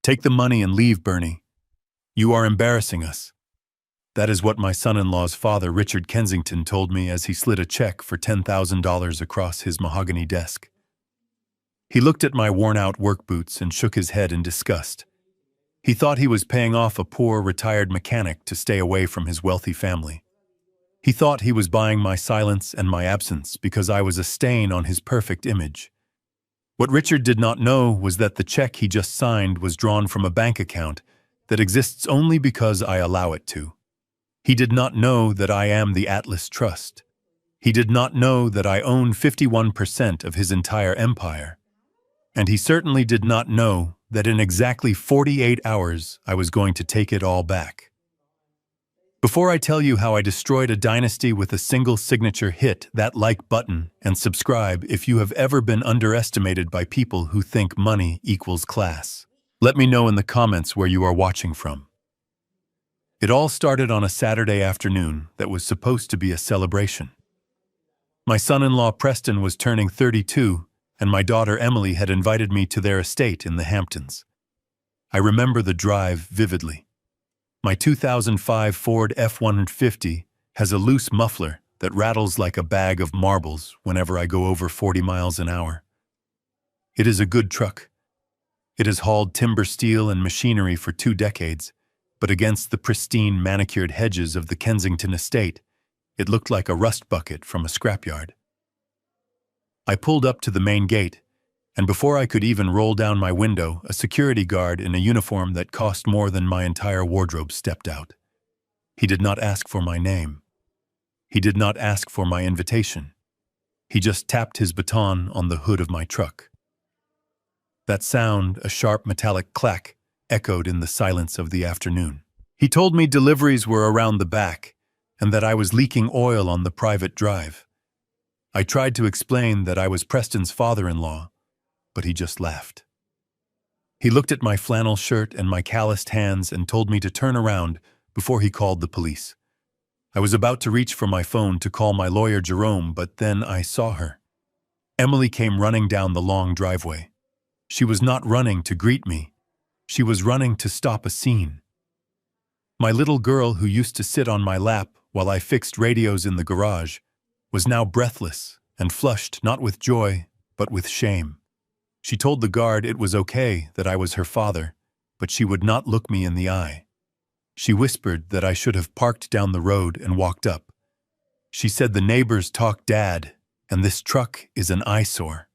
Take the money and leave, Bernie. You are embarrassing us. That is what my son-in-law's father, Richard Kensington, told me as he slid a check for $10,000 across his mahogany desk. He looked at my worn-out work boots and shook his head in disgust. He thought he was paying off a poor, retired mechanic to stay away from his wealthy family. He thought he was buying my silence and my absence because I was a stain on his perfect image. What Richard did not know was that the check he just signed was drawn from a bank account that exists only because I allow it to. He did not know that I am the Atlas Trust. He did not know that I own 51% of his entire empire. And he certainly did not know that in exactly 48 hours I was going to take it all back. Before I tell you how I destroyed a dynasty with a single signature, hit that like button and subscribe if you have ever been underestimated by people who think money equals class. Let me know in the comments where you are watching from. It all started on a Saturday afternoon that was supposed to be a celebration. My son-in-law Preston was turning 32, and my daughter Emily had invited me to their estate in the Hamptons. I remember the drive vividly. My 2005 Ford F-150 has a loose muffler that rattles like a bag of marbles whenever I go over 40 miles an hour. It is a good truck. It has hauled timber, steel, and machinery for 2 decades, but against the pristine manicured hedges of the Kensington estate, it looked like a rust bucket from a scrapyard. I pulled up to the main gate, and before I could even roll down my window, a security guard in a uniform that cost more than my entire wardrobe stepped out. He did not ask for my name. He did not ask for my invitation. He just tapped his baton on the hood of my truck. That sound, a sharp metallic clack, echoed in the silence of the afternoon. He told me deliveries were around the back, and that I was leaking oil on the private drive. I tried to explain that I was Preston's father-in-law, but he just laughed. He looked at my flannel shirt and my calloused hands and told me to turn around before he called the police. I was about to reach for my phone to call my lawyer Jerome, but then I saw her. Emily came running down the long driveway. She was not running to greet me. She was running to stop a scene. My little girl, who used to sit on my lap while I fixed radios in the garage, was now breathless and flushed not with joy, but with shame. She told the guard it was okay that I was her father, but she would not look me in the eye. She whispered that I should have parked down the road and walked up. She said the neighbors talk dad, and this truck is an eyesore.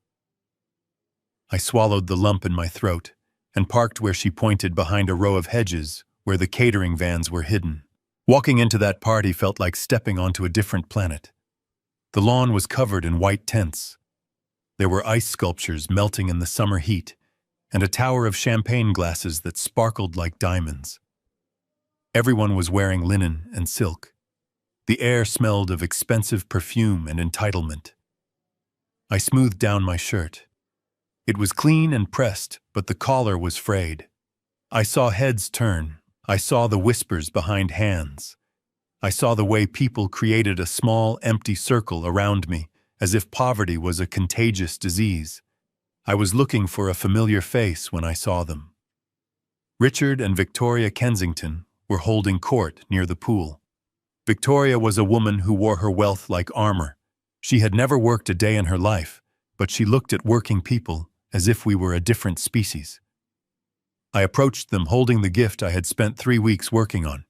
I swallowed the lump in my throat and parked where she pointed, behind a row of hedges where the catering vans were hidden. Walking into that party felt like stepping onto a different planet. The lawn was covered in white tents. There were ice sculptures melting in the summer heat, and a tower of champagne glasses that sparkled like diamonds. Everyone was wearing linen and silk. The air smelled of expensive perfume and entitlement. I smoothed down my shirt. It was clean and pressed, but the collar was frayed. I saw heads turn. I saw the whispers behind hands. I saw the way people created a small, empty circle around me, as if poverty was a contagious disease. I was looking for a familiar face when I saw them. Richard and Victoria Kensington were holding court near the pool. Victoria was a woman who wore her wealth like armor. She had never worked a day in her life, but she looked at working people as if we were a different species. I approached them holding the gift I had spent 3 weeks working on.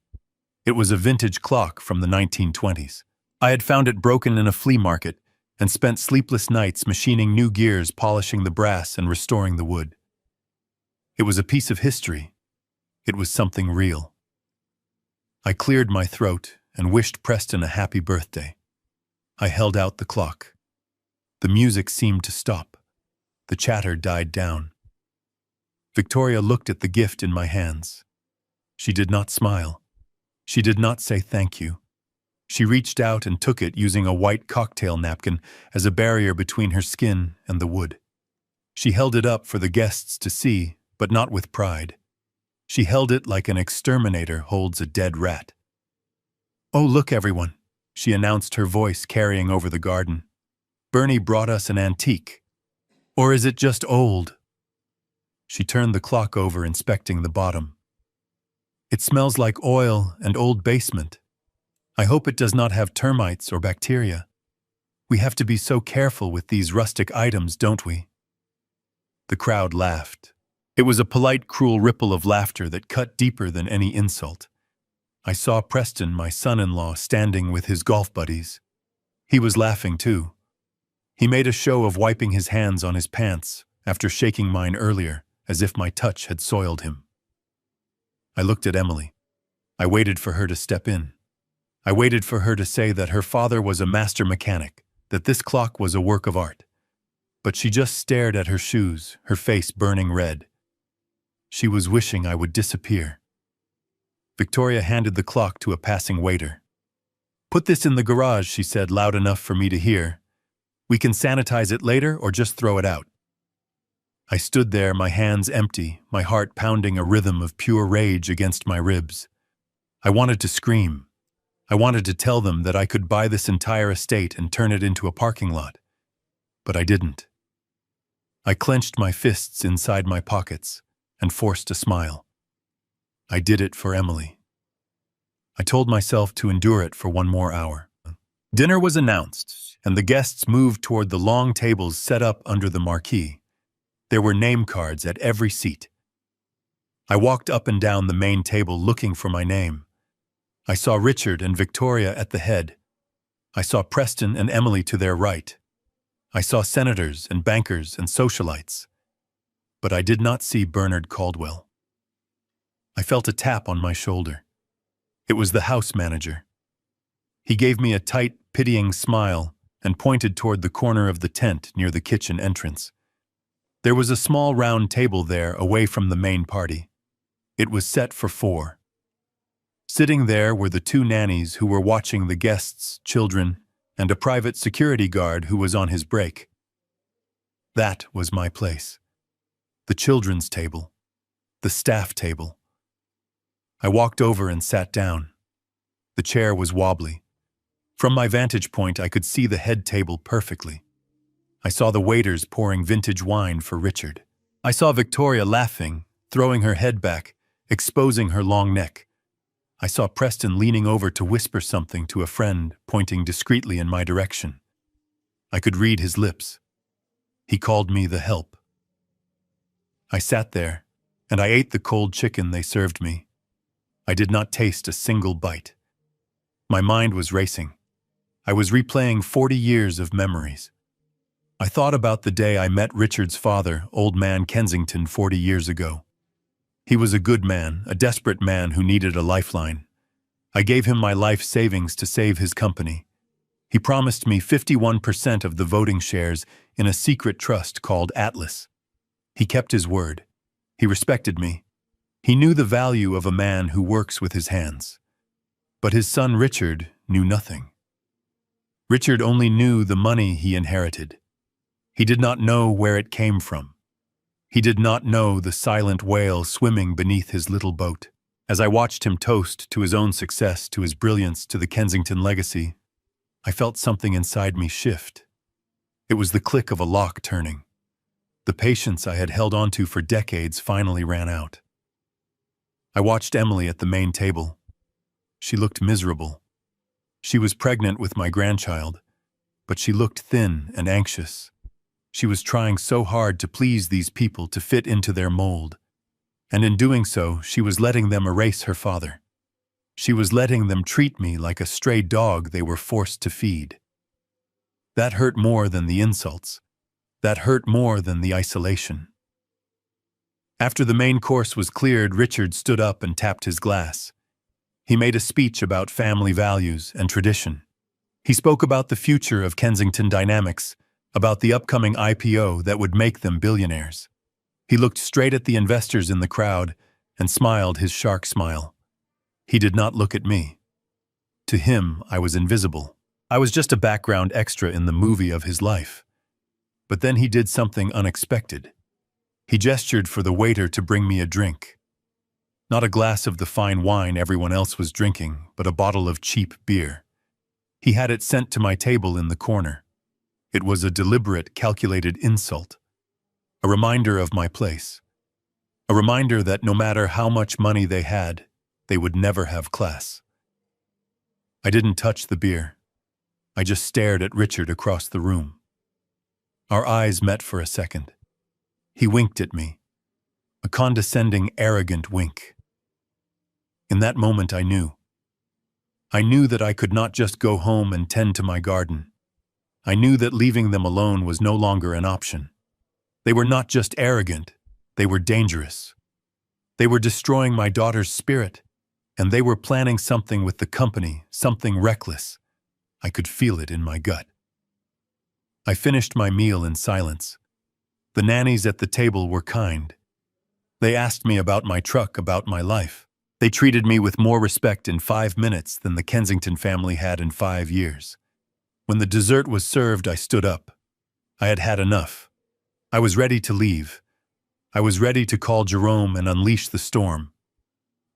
It was a vintage clock from the 1920s. I had found it broken in a flea market and spent sleepless nights machining new gears, polishing the brass, and restoring the wood. It was a piece of history. It was something real. I cleared my throat and wished Preston a happy birthday. I held out the clock. The music seemed to stop. The chatter died down. Victoria looked at the gift in my hands. She did not smile. She did not say thank you. She reached out and took it, using a white cocktail napkin as a barrier between her skin and the wood. She held it up for the guests to see, but not with pride. She held it like an exterminator holds a dead rat. "Oh, look, everyone," she announced, her voice carrying over the garden. "Bernie brought us an antique. Or is it just old?" She turned the clock over, inspecting the bottom. It smells like oil and old basement. I hope it does not have termites or bacteria. We have to be so careful with these rustic items, don't we? The crowd laughed. It was a polite, cruel ripple of laughter that cut deeper than any insult. I saw Preston, my son-in-law, standing with his golf buddies. He was laughing too. He made a show of wiping his hands on his pants after shaking mine earlier, as if my touch had soiled him. I looked at Emily. I waited for her to step in. I waited for her to say that her father was a master mechanic, that this clock was a work of art. But she just stared at her shoes, her face burning red. She was wishing I would disappear. Victoria handed the clock to a passing waiter. "Put this in the garage," she said, loud enough for me to hear. "We can sanitize it later or just throw it out." I stood there, my hands empty, my heart pounding a rhythm of pure rage against my ribs. I wanted to scream. I wanted to tell them that I could buy this entire estate and turn it into a parking lot. But I didn't. I clenched my fists inside my pockets and forced a smile. I did it for Emily. I told myself to endure it for one more hour. Dinner was announced, and the guests moved toward the long tables set up under the marquee. There were name cards at every seat. I walked up and down the main table looking for my name. I saw Richard and Victoria at the head. I saw Preston and Emily to their right. I saw senators and bankers and socialites. But I did not see Bernard Caldwell. I felt a tap on my shoulder. It was the house manager. He gave me a tight, pitying smile and pointed toward the corner of the tent near the kitchen entrance. There was a small round table there away from the main party. It was set for 4. Sitting there were the 2 nannies who were watching the guests' children and a private security guard who was on his break. That was my place. The children's table. The staff table. I walked over and sat down. The chair was wobbly. From my vantage point, I could see the head table perfectly. I saw the waiters pouring vintage wine for Richard. I saw Victoria laughing, throwing her head back, exposing her long neck. I saw Preston leaning over to whisper something to a friend, pointing discreetly in my direction. I could read his lips. He called me the help. I sat there, and I ate the cold chicken they served me. I did not taste a single bite. My mind was racing. I was replaying 40 years of memories. I thought about the day I met Richard's father, Old Man Kensington, 40 years ago. He was a good man, a desperate man who needed a lifeline. I gave him my life savings to save his company. He promised me 51% of the voting shares in a secret trust called Atlas. He kept his word. He respected me. He knew the value of a man who works with his hands. But his son Richard knew nothing. Richard only knew the money he inherited. He did not know where it came from. He did not know the silent whale swimming beneath his little boat. As I watched him toast to his own success, to his brilliance, to the Kensington legacy, I felt something inside me shift. It was the click of a lock turning. The patience I had held onto for decades finally ran out. I watched Emily at the main table. She looked miserable. She was pregnant with my grandchild, but she looked thin and anxious. She was trying so hard to please these people, to fit into their mold. And in doing so, she was letting them erase her father. She was letting them treat me like a stray dog they were forced to feed. That hurt more than the insults. That hurt more than the isolation. After the main course was cleared, Richard stood up and tapped his glass. He made a speech about family values and tradition. He spoke about the future of Kensington Dynamics, about the upcoming IPO that would make them billionaires. He looked straight at the investors in the crowd and smiled his shark smile. He did not look at me. To him, I was invisible. I was just a background extra in the movie of his life. But then he did something unexpected. He gestured for the waiter to bring me a drink. Not a glass of the fine wine everyone else was drinking, but a bottle of cheap beer. He had it sent to my table in the corner. It was a deliberate, calculated insult. A reminder of my place. A reminder that no matter how much money they had, they would never have class. I didn't touch the beer. I just stared at Richard across the room. Our eyes met for a second. He winked at me, a condescending, arrogant wink. In that moment I knew. I knew that I could not just go home and tend to my garden. I knew that leaving them alone was no longer an option. They were not just arrogant, they were dangerous. They were destroying my daughter's spirit, and they were planning something with the company, something reckless. I could feel it in my gut. I finished my meal in silence. The nannies at the table were kind. They asked me about my truck, about my life. They treated me with more respect in 5 minutes than the Kensington family had in 5 years. When the dessert was served, I stood up. I had had enough. I was ready to leave. I was ready to call Jerome and unleash the storm.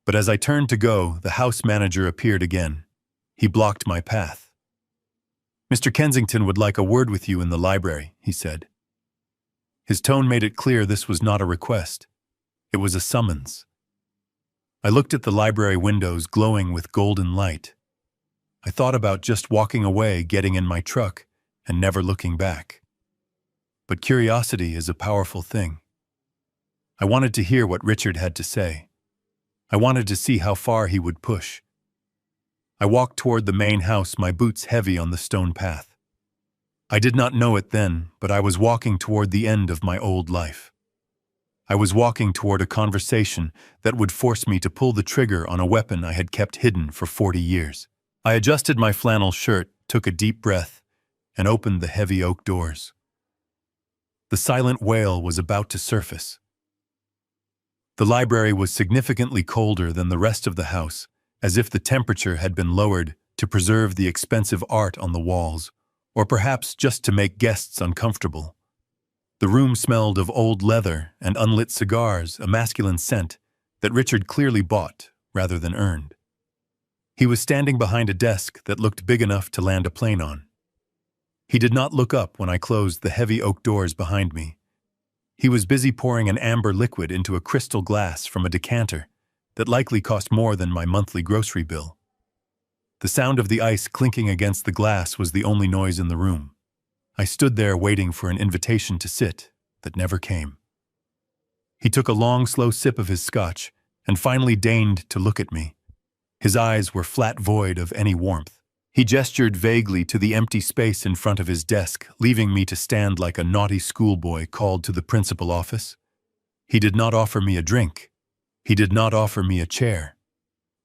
But as I turned to go, the house manager appeared again. He blocked my path. "Mr. Kensington would like a word with you in the library," he said. His tone made it clear this was not a request. It was a summons. I looked at the library windows glowing with golden light. I thought about just walking away, getting in my truck, and never looking back. But curiosity is a powerful thing. I wanted to hear what Richard had to say. I wanted to see how far he would push. I walked toward the main house, my boots heavy on the stone path. I did not know it then, but I was walking toward the end of my old life. I was walking toward a conversation that would force me to pull the trigger on a weapon I had kept hidden for 40 years. I adjusted my flannel shirt, took a deep breath, and opened the heavy oak doors. The silent wail was about to surface. The library was significantly colder than the rest of the house, as if the temperature had been lowered to preserve the expensive art on the walls, or perhaps just to make guests uncomfortable. The room smelled of old leather and unlit cigars, a masculine scent that Richard clearly bought rather than earned. He was standing behind a desk that looked big enough to land a plane on. He did not look up when I closed the heavy oak doors behind me. He was busy pouring an amber liquid into a crystal glass from a decanter that likely cost more than my monthly grocery bill. The sound of the ice clinking against the glass was the only noise in the room. I stood there waiting for an invitation to sit that never came. He took a long, slow sip of his scotch and finally deigned to look at me. His eyes were flat, void of any warmth. He gestured vaguely to the empty space in front of his desk, leaving me to stand like a naughty schoolboy called to the principal office. He did not offer me a drink. He did not offer me a chair.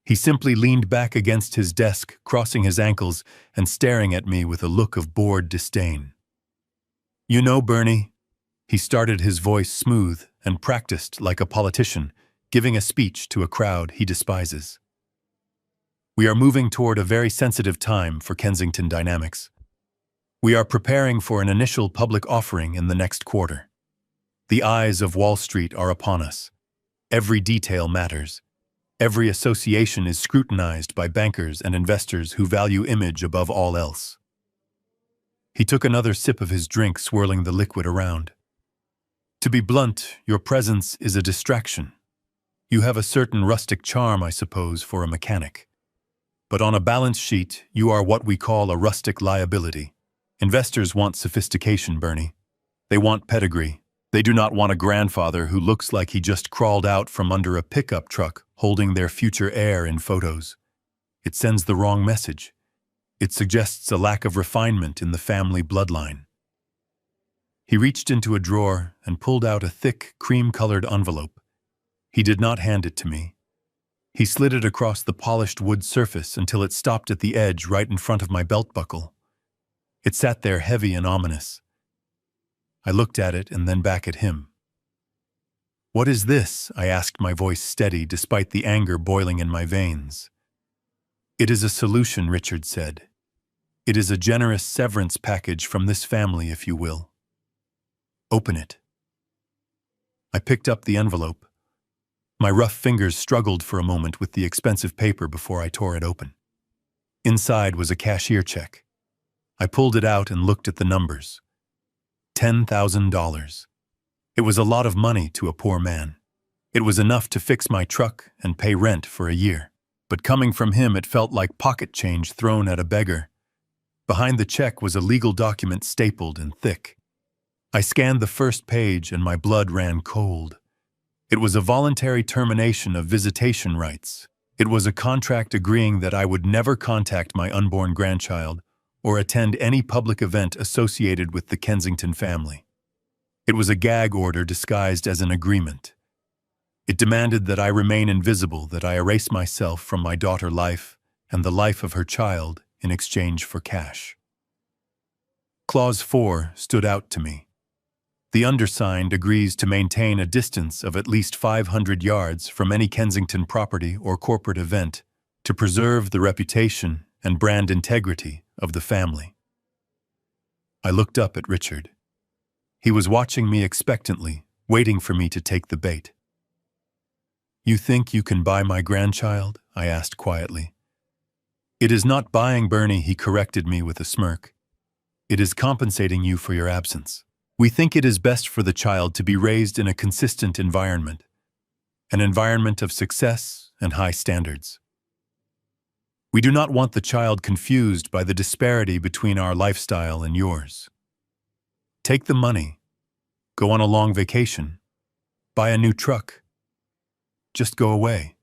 He simply leaned back against his desk, crossing his ankles and staring at me with a look of bored disdain. "You know, Bernie," he started, his voice smooth and practiced like a politician, giving a speech to a crowd he despises. "We are moving toward a very sensitive time for Kensington Dynamics. We are preparing for an initial public offering in the next quarter. The eyes of Wall Street are upon us. Every detail matters. Every association is scrutinized by bankers and investors who value image above all else." He took another sip of his drink, swirling the liquid around. "To be blunt, your presence is a distraction. You have a certain rustic charm, I suppose, for a mechanic. But on a balance sheet, you are what we call a rustic liability. Investors want sophistication, Bernie. They want pedigree. They do not want a grandfather who looks like he just crawled out from under a pickup truck holding their future heir in photos. It sends the wrong message. It suggests a lack of refinement in the family bloodline." He reached into a drawer and pulled out a thick, cream-colored envelope. He did not hand it to me. He slid it across the polished wood surface until it stopped at the edge right in front of my belt buckle. It sat there heavy and ominous. I looked at it and then back at him. "What is this?" I asked, my voice steady despite the anger boiling in my veins. "It is a solution," Richard said. "It is a generous severance package from this family, if you will. Open it." I picked up the envelope. My rough fingers struggled for a moment with the expensive paper before I tore it open. Inside was a cashier check. I pulled it out and looked at the numbers. $10,000. It was a lot of money to a poor man. It was enough to fix my truck and pay rent for a year. But coming from him, it felt like pocket change thrown at a beggar. Behind the check was a legal document stapled and thick. I scanned the first page and my blood ran cold. It was a voluntary termination of visitation rights. It was a contract agreeing that I would never contact my unborn grandchild or attend any public event associated with the Kensington family. It was a gag order disguised as an agreement. It demanded that I remain invisible, that I erase myself from my daughter's life and the life of her child in exchange for cash. Clause 4 stood out to me. The undersigned agrees to maintain a distance of at least 500 yards from any Kensington property or corporate event to preserve the reputation and brand integrity of the family. I looked up at Richard. He was watching me expectantly, waiting for me to take the bait. "You think you can buy my grandchild?" I asked quietly. "It is not buying, Bernie," he corrected me with a smirk. "It is compensating you for your absence. We think it is best for the child to be raised in a consistent environment, an environment of success and high standards. We do not want the child confused by the disparity between our lifestyle and yours. Take the money, go on a long vacation, buy a new truck. Just go away."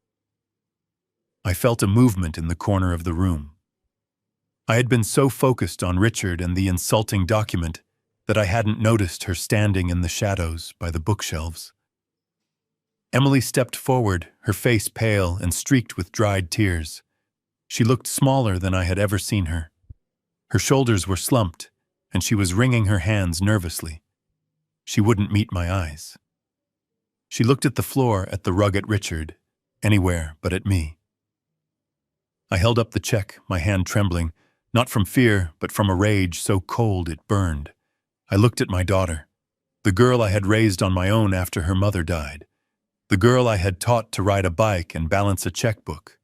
I felt a movement in the corner of the room. I had been so focused on Richard and the insulting document that I hadn't noticed her standing in the shadows by the bookshelves. Emily stepped forward, her face pale and streaked with dried tears. She looked smaller than I had ever seen her. Her shoulders were slumped, and she was wringing her hands nervously. She wouldn't meet my eyes. She looked at the floor, at the rug, at Richard, anywhere but at me. I held up the check, my hand trembling, not from fear, but from a rage so cold it burned. I looked at my daughter, the girl I had raised on my own after her mother died, the girl I had taught to ride a bike and balance a checkbook.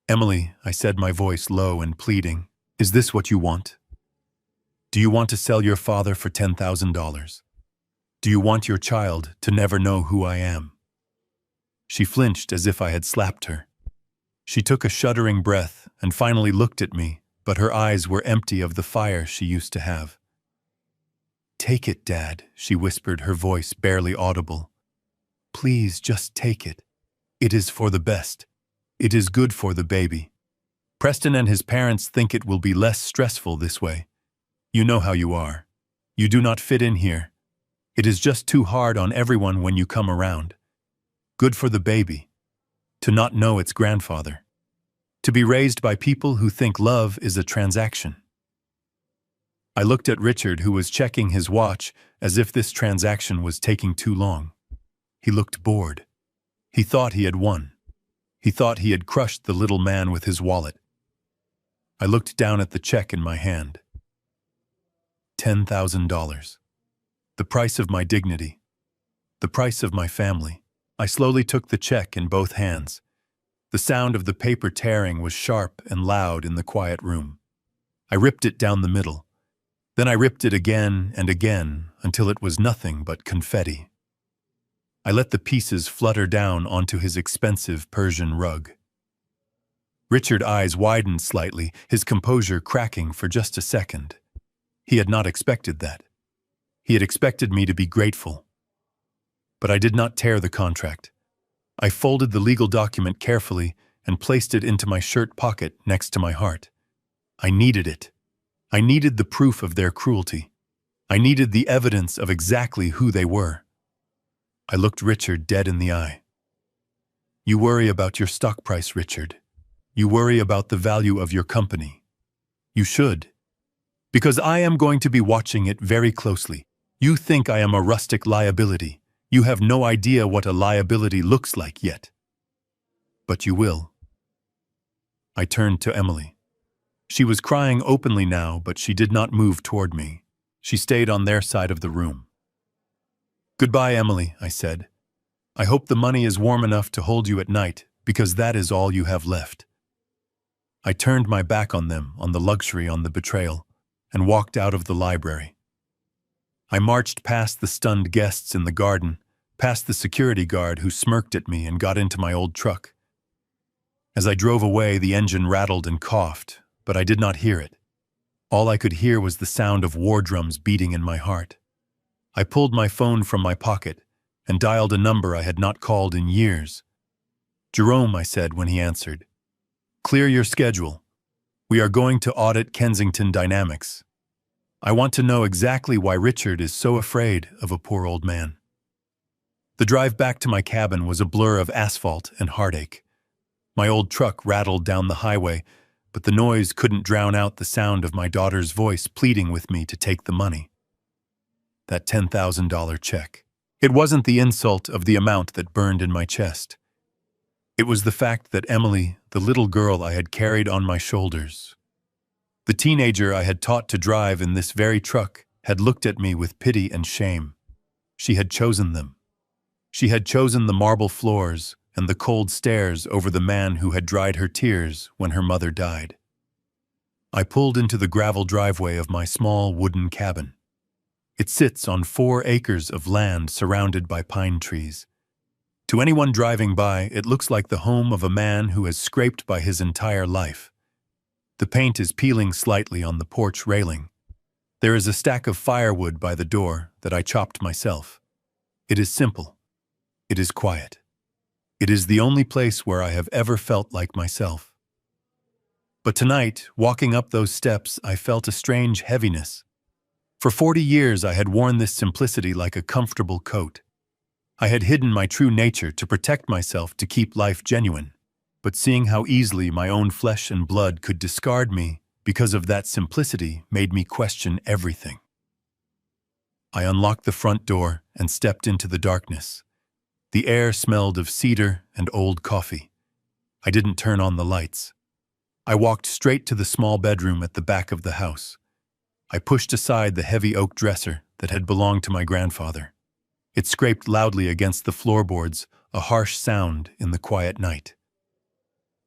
"Emily," I said, my voice low and pleading, "is this what you want? Do you want to sell your father for $10,000? Do you want your child to never know who I am?" She flinched as if I had slapped her. She took a shuddering breath and finally looked at me, but her eyes were empty of the fire she used to have. "Take it, Dad," she whispered, her voice barely audible. "Please just take it. It is for the best. It is good for the baby. Preston and his parents think it will be less stressful this way. You know how you are. You do not fit in here. It is just too hard on everyone when you come around. Good for the baby. To not know its grandfather. To be raised by people who think love is a transaction." I looked at Richard, who was checking his watch as if this transaction was taking too long. He looked bored. He thought he had won. He thought he had crushed the little man with his wallet. I looked down at the check in my hand. $10,000. The price of my dignity. The price of my family. I slowly took the check in both hands. The sound of the paper tearing was sharp and loud in the quiet room. I ripped it down the middle. Then I ripped it again and again until it was nothing but confetti. I let the pieces flutter down onto his expensive Persian rug. Richard's eyes widened slightly, his composure cracking for just a second. He had not expected that. He had expected me to be grateful. But I did not tear the contract. I folded the legal document carefully and placed it into my shirt pocket next to my heart. I needed it. I needed the proof of their cruelty. I needed the evidence of exactly who they were. I looked Richard dead in the eye. "You worry about your stock price, Richard. You worry about the value of your company. You should. Because I am going to be watching it very closely. You think I am a rustic liability. You have no idea what a liability looks like yet. But you will." I turned to Emily. She was crying openly now, but she did not move toward me. She stayed on their side of the room. "Goodbye, Emily," I said. "I hope the money is warm enough to hold you at night, because that is all you have left." I turned my back on them, on the luxury, on the betrayal, and walked out of the library. I marched past the stunned guests in the garden, past the security guard who smirked at me and got into my old truck. As I drove away, the engine rattled and coughed, but I did not hear it. All I could hear was the sound of war drums beating in my heart. I pulled my phone from my pocket and dialed a number I had not called in years. "Jerome," I said when he answered. "Clear your schedule. We are going to audit Kensington Dynamics. I want to know exactly why Richard is so afraid of a poor old man." The drive back to my cabin was a blur of asphalt and heartache. My old truck rattled down the highway, but the noise couldn't drown out the sound of my daughter's voice pleading with me to take the money. That $10,000 check. It wasn't the insult of the amount that burned in my chest. It was the fact that Emily, the little girl I had carried on my shoulders, the teenager I had taught to drive in this very truck, had looked at me with pity and shame. She had chosen them. She had chosen the marble floors and the cold stares over the man who had dried her tears when her mother died. I pulled into the gravel driveway of my small wooden cabin. It sits on 4 acres of land surrounded by pine trees. To anyone driving by, it looks like the home of a man who has scraped by his entire life. The paint is peeling slightly on the porch railing. There is a stack of firewood by the door that I chopped myself. It is simple. It is quiet. It is the only place where I have ever felt like myself. But tonight, walking up those steps, I felt a strange heaviness. For 40 years I had worn this simplicity like a comfortable coat. I had hidden my true nature to protect myself to keep life genuine. But seeing how easily my own flesh and blood could discard me because of that simplicity made me question everything. I unlocked the front door and stepped into the darkness. The air smelled of cedar and old coffee. I didn't turn on the lights. I walked straight to the small bedroom at the back of the house. I pushed aside the heavy oak dresser that had belonged to my grandfather. It scraped loudly against the floorboards, a harsh sound in the quiet night.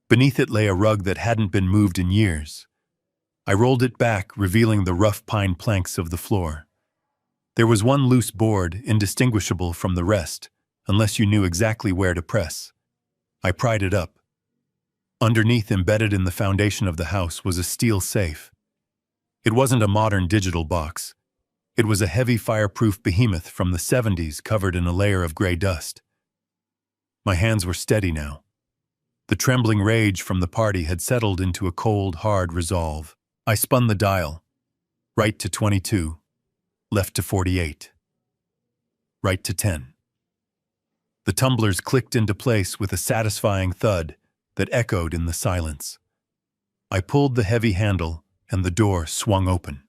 Beneath it lay a rug that hadn't been moved in years. I rolled it back, revealing the rough pine planks of the floor. There was one loose board, indistinguishable from the rest, unless you knew exactly where to press. I pried it up. Underneath, embedded in the foundation of the house, was a steel safe. It wasn't a modern digital box. It was a heavy fireproof behemoth from the 70s covered in a layer of gray dust. My hands were steady now. The trembling rage from the party had settled into a cold, hard resolve. I spun the dial. Right to 22. Left to 48. Right to 10. The tumblers clicked into place with a satisfying thud that echoed in the silence. I pulled the heavy handle, and the door swung open.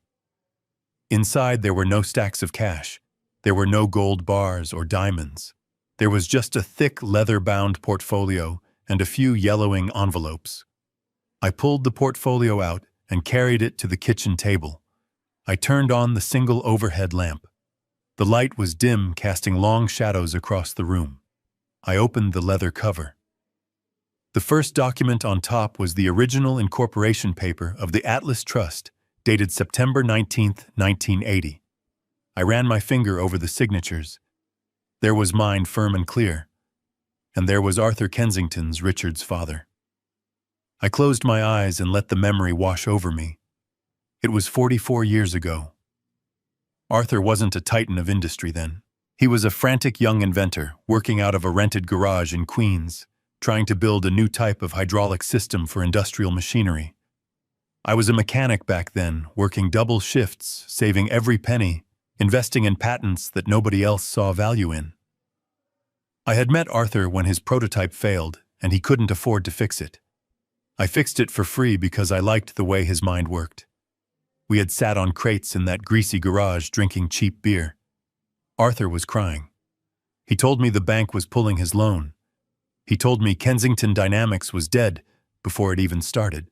Inside there were no stacks of cash. There were no gold bars or diamonds. There was just a thick leather-bound portfolio and a few yellowing envelopes. I pulled the portfolio out and carried it to the kitchen table. I turned on the single overhead lamp. The light was dim, casting long shadows across the room. I opened the leather cover. The first document on top was the original incorporation paper of the Atlas Trust, dated September 19, 1980. I ran my finger over the signatures. There was mine firm and clear. And there was Arthur Kensington's, Richard's father. I closed my eyes and let the memory wash over me. It was 44 years ago. Arthur wasn't a titan of industry then. He was a frantic young inventor working out of a rented garage in Queens, trying to build a new type of hydraulic system for industrial machinery. I was a mechanic back then, working double shifts, saving every penny, investing in patents that nobody else saw value in. I had met Arthur when his prototype failed, and he couldn't afford to fix it. I fixed it for free because I liked the way his mind worked. We had sat on crates in that greasy garage drinking cheap beer. Arthur was crying. He told me the bank was pulling his loan. He told me Kensington Dynamics was dead before it even started.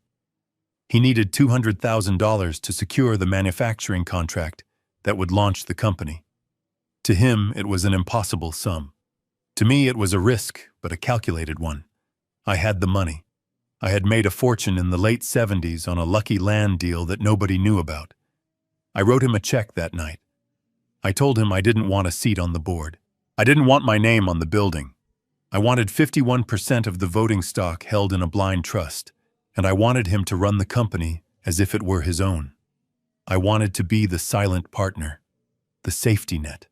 He needed $200,000 to secure the manufacturing contract that would launch the company. To him, it was an impossible sum. To me, it was a risk, but a calculated one. I had the money. I had made a fortune in the late 70s on a lucky land deal that nobody knew about. I wrote him a check that night. I told him I didn't want a seat on the board. I didn't want my name on the building. I wanted 51% of the voting stock held in a blind trust, and I wanted him to run the company as if it were his own. I wanted to be the silent partner, the safety net.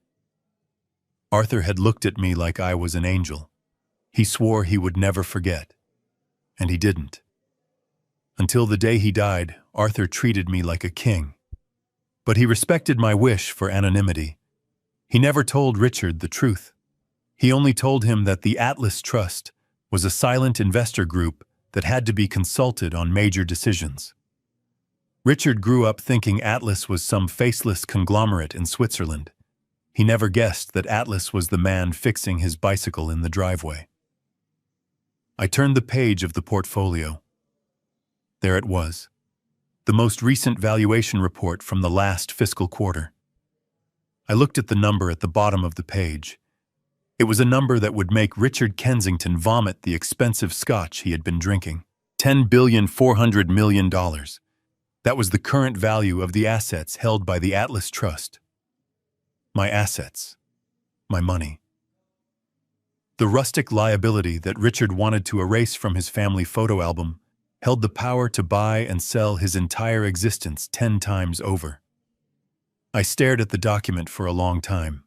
Arthur had looked at me like I was an angel. He swore he would never forget, and he didn't. Until the day he died, Arthur treated me like a king. But he respected my wish for anonymity. He never told Richard the truth. He only told him that the Atlas Trust was a silent investor group that had to be consulted on major decisions. Richard grew up thinking Atlas was some faceless conglomerate in Switzerland. He never guessed that Atlas was the man fixing his bicycle in the driveway. I turned the page of the portfolio. There it was, the most recent valuation report from the last fiscal quarter. I looked at the number at the bottom of the page. It was a number that would make Richard Kensington vomit the expensive scotch he had been drinking. $10,400,000,000. That was the current value of the assets held by the Atlas Trust. My assets. My money. The rustic liability that Richard wanted to erase from his family photo album held the power to buy and sell his entire existence 10 times over. I stared at the document for a long time.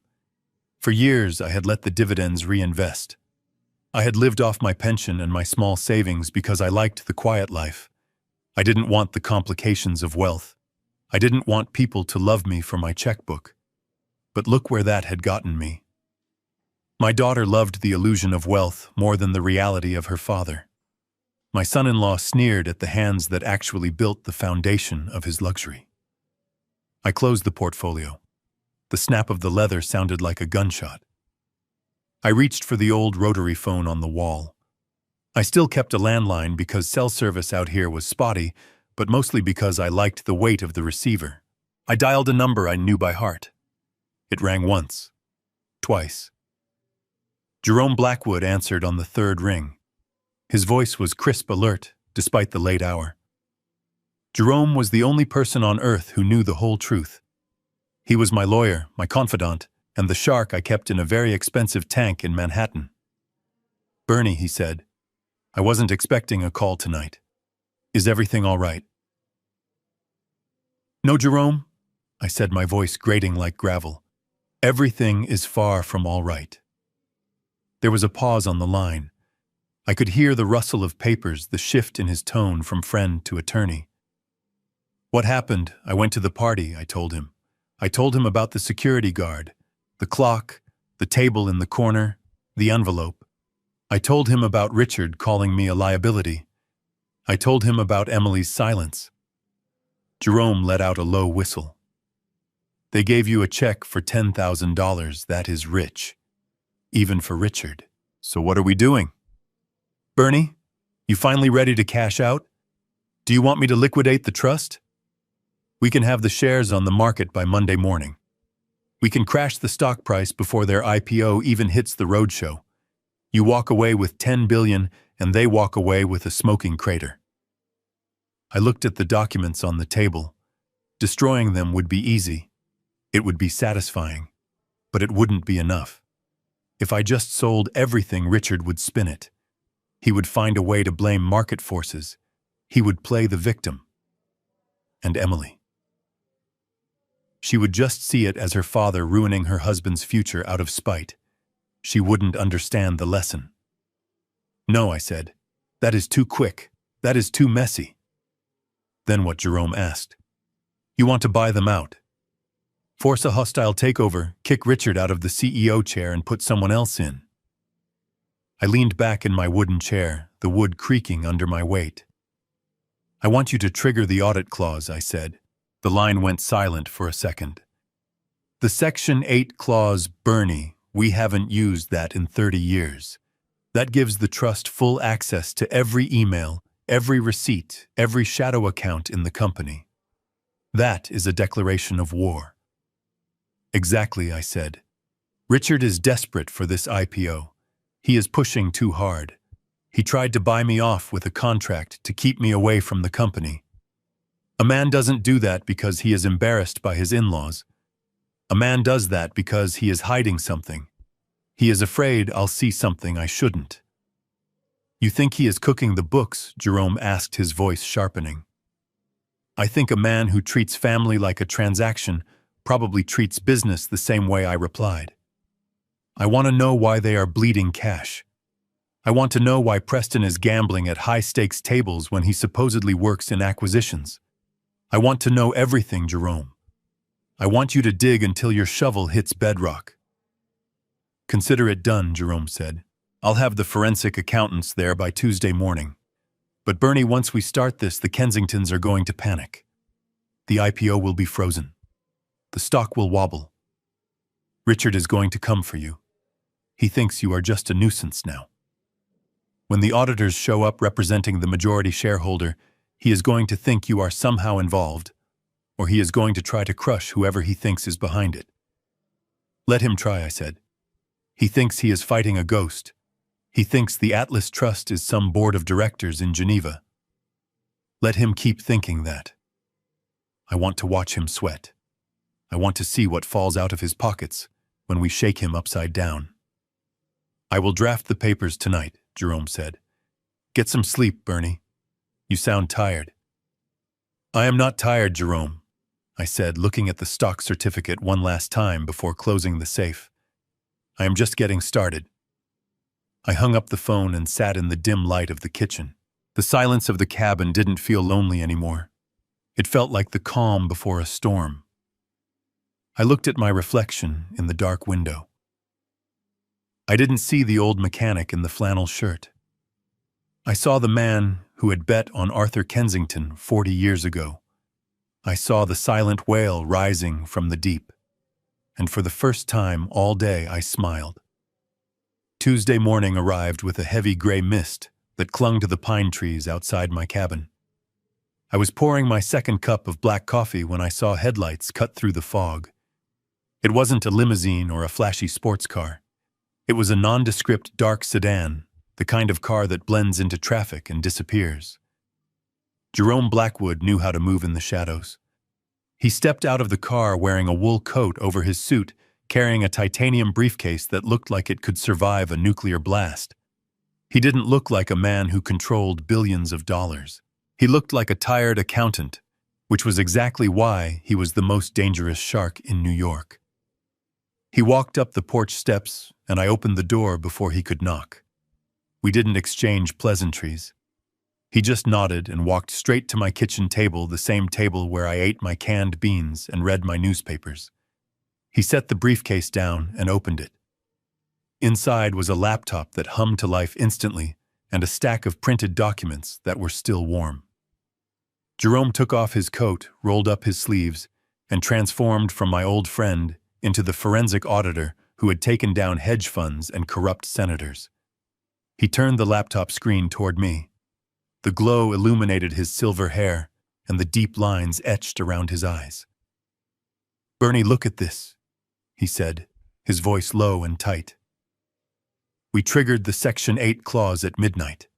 For years, I had let the dividends reinvest. I had lived off my pension and my small savings because I liked the quiet life. I didn't want the complications of wealth. I didn't want people to love me for my checkbook. But look where that had gotten me. My daughter loved the illusion of wealth more than the reality of her father. My son-in-law sneered at the hands that actually built the foundation of his luxury. I closed the portfolio. The snap of the leather sounded like a gunshot. I reached for the old rotary phone on the wall. I still kept a landline because cell service out here was spotty, but mostly because I liked the weight of the receiver. I dialed a number I knew by heart. It rang once, twice. Jerome Blackwood answered on the third ring. His voice was crisp alert, despite the late hour. Jerome was the only person on earth who knew the whole truth. He was my lawyer, my confidant, and the shark I kept in a very expensive tank in Manhattan. "Bernie," he said, "I wasn't expecting a call tonight. Is everything all right?" "No, Jerome," I said, my voice grating like gravel. "Everything is far from all right." There was a pause on the line. I could hear the rustle of papers, the shift in his tone from friend to attorney. "What happened? I went to the party," I told him. I told him about the security guard, the clock, the table in the corner, the envelope. I told him about Richard calling me a liability. I told him about Emily's silence. Jerome let out a low whistle. "They gave you a check for $10,000. That is rich. Even for Richard. So what are we doing? Bernie, you finally ready to cash out? Do you want me to liquidate the trust? We can have the shares on the market by Monday morning. We can crash the stock price before their IPO even hits the roadshow. You walk away with $10 billion and they walk away with a smoking crater." I looked at the documents on the table. Destroying them would be easy. It would be satisfying. But it wouldn't be enough. If I just sold everything, Richard would spin it. He would find a way to blame market forces. He would play the victim. And Emily. She would just see it as her father ruining her husband's future out of spite. She wouldn't understand the lesson. "No," I said. "That is too quick. That is too messy." Then what Jerome asked. "You want to buy them out? Force a hostile takeover, kick Richard out of the CEO chair and put someone else in?" I leaned back in my wooden chair, the wood creaking under my weight. "I want you to trigger the audit clause," I said. The line went silent for a second. "The Section 8 clause, Bernie, we haven't used that in 30 years. That gives the trust full access to every email, every receipt, every shadow account in the company. That is a declaration of war." "Exactly," I said. "Richard is desperate for this IPO. He is pushing too hard. He tried to buy me off with a contract to keep me away from the company. A man doesn't do that because he is embarrassed by his in-laws. A man does that because he is hiding something. He is afraid I'll see something I shouldn't. You think he is cooking the books? Jerome asked, his voice sharpening. I think a man who treats family like a transaction probably treats business the same way, I replied. I want to know why they are bleeding cash. I want to know why Preston is gambling at high-stakes tables when he supposedly works in acquisitions. I want to know everything, Jerome. I want you to dig until your shovel hits bedrock. Consider it done, Jerome said. I'll have the forensic accountants there by Tuesday morning. But Bernie, once we start this, the Kensingtons are going to panic. The IPO will be frozen. The stock will wobble. Richard is going to come for you. He thinks you are just a nuisance now. When the auditors show up representing the majority shareholder, he is going to think you are somehow involved, or he is going to try to crush whoever he thinks is behind it. Let him try, I said. He thinks he is fighting a ghost. He thinks the Atlas Trust is some board of directors in Geneva. Let him keep thinking that. I want to watch him sweat. I want to see what falls out of his pockets when we shake him upside down. I will draft the papers tonight, Jerome said. Get some sleep, Bernie. You sound tired. I am not tired, Jerome, I said, looking at the stock certificate one last time before closing the safe. I am just getting started. I hung up the phone and sat in the dim light of the kitchen. The silence of the cabin didn't feel lonely anymore. It felt like the calm before a storm. I looked at my reflection in the dark window. I didn't see the old mechanic in the flannel shirt. I saw the man who had bet on Arthur Kensington 40 years ago. I saw the silent whale rising from the deep. And for the first time all day I smiled. Tuesday morning arrived with a heavy gray mist that clung to the pine trees outside my cabin. I was pouring my second cup of black coffee when I saw headlights cut through the fog. It wasn't a limousine or a flashy sports car. It was a nondescript dark sedan, the kind of car that blends into traffic and disappears. Jerome Blackwood knew how to move in the shadows. He stepped out of the car wearing a wool coat over his suit, carrying a titanium briefcase that looked like it could survive a nuclear blast. He didn't look like a man who controlled billions of dollars. He looked like a tired accountant, which was exactly why he was the most dangerous shark in New York. He walked up the porch steps, and I opened the door before he could knock. We didn't exchange pleasantries. He just nodded and walked straight to my kitchen table, the same table where I ate my canned beans and read my newspapers. He set the briefcase down and opened it. Inside was a laptop that hummed to life instantly and a stack of printed documents that were still warm. Jerome took off his coat, rolled up his sleeves, and transformed from my old friend into the forensic auditor who had taken down hedge funds and corrupt senators. He turned the laptop screen toward me. The glow illuminated his silver hair and the deep lines etched around his eyes. "Bernie, look at this," he said, his voice low and tight. We triggered the Section 8 clause at midnight.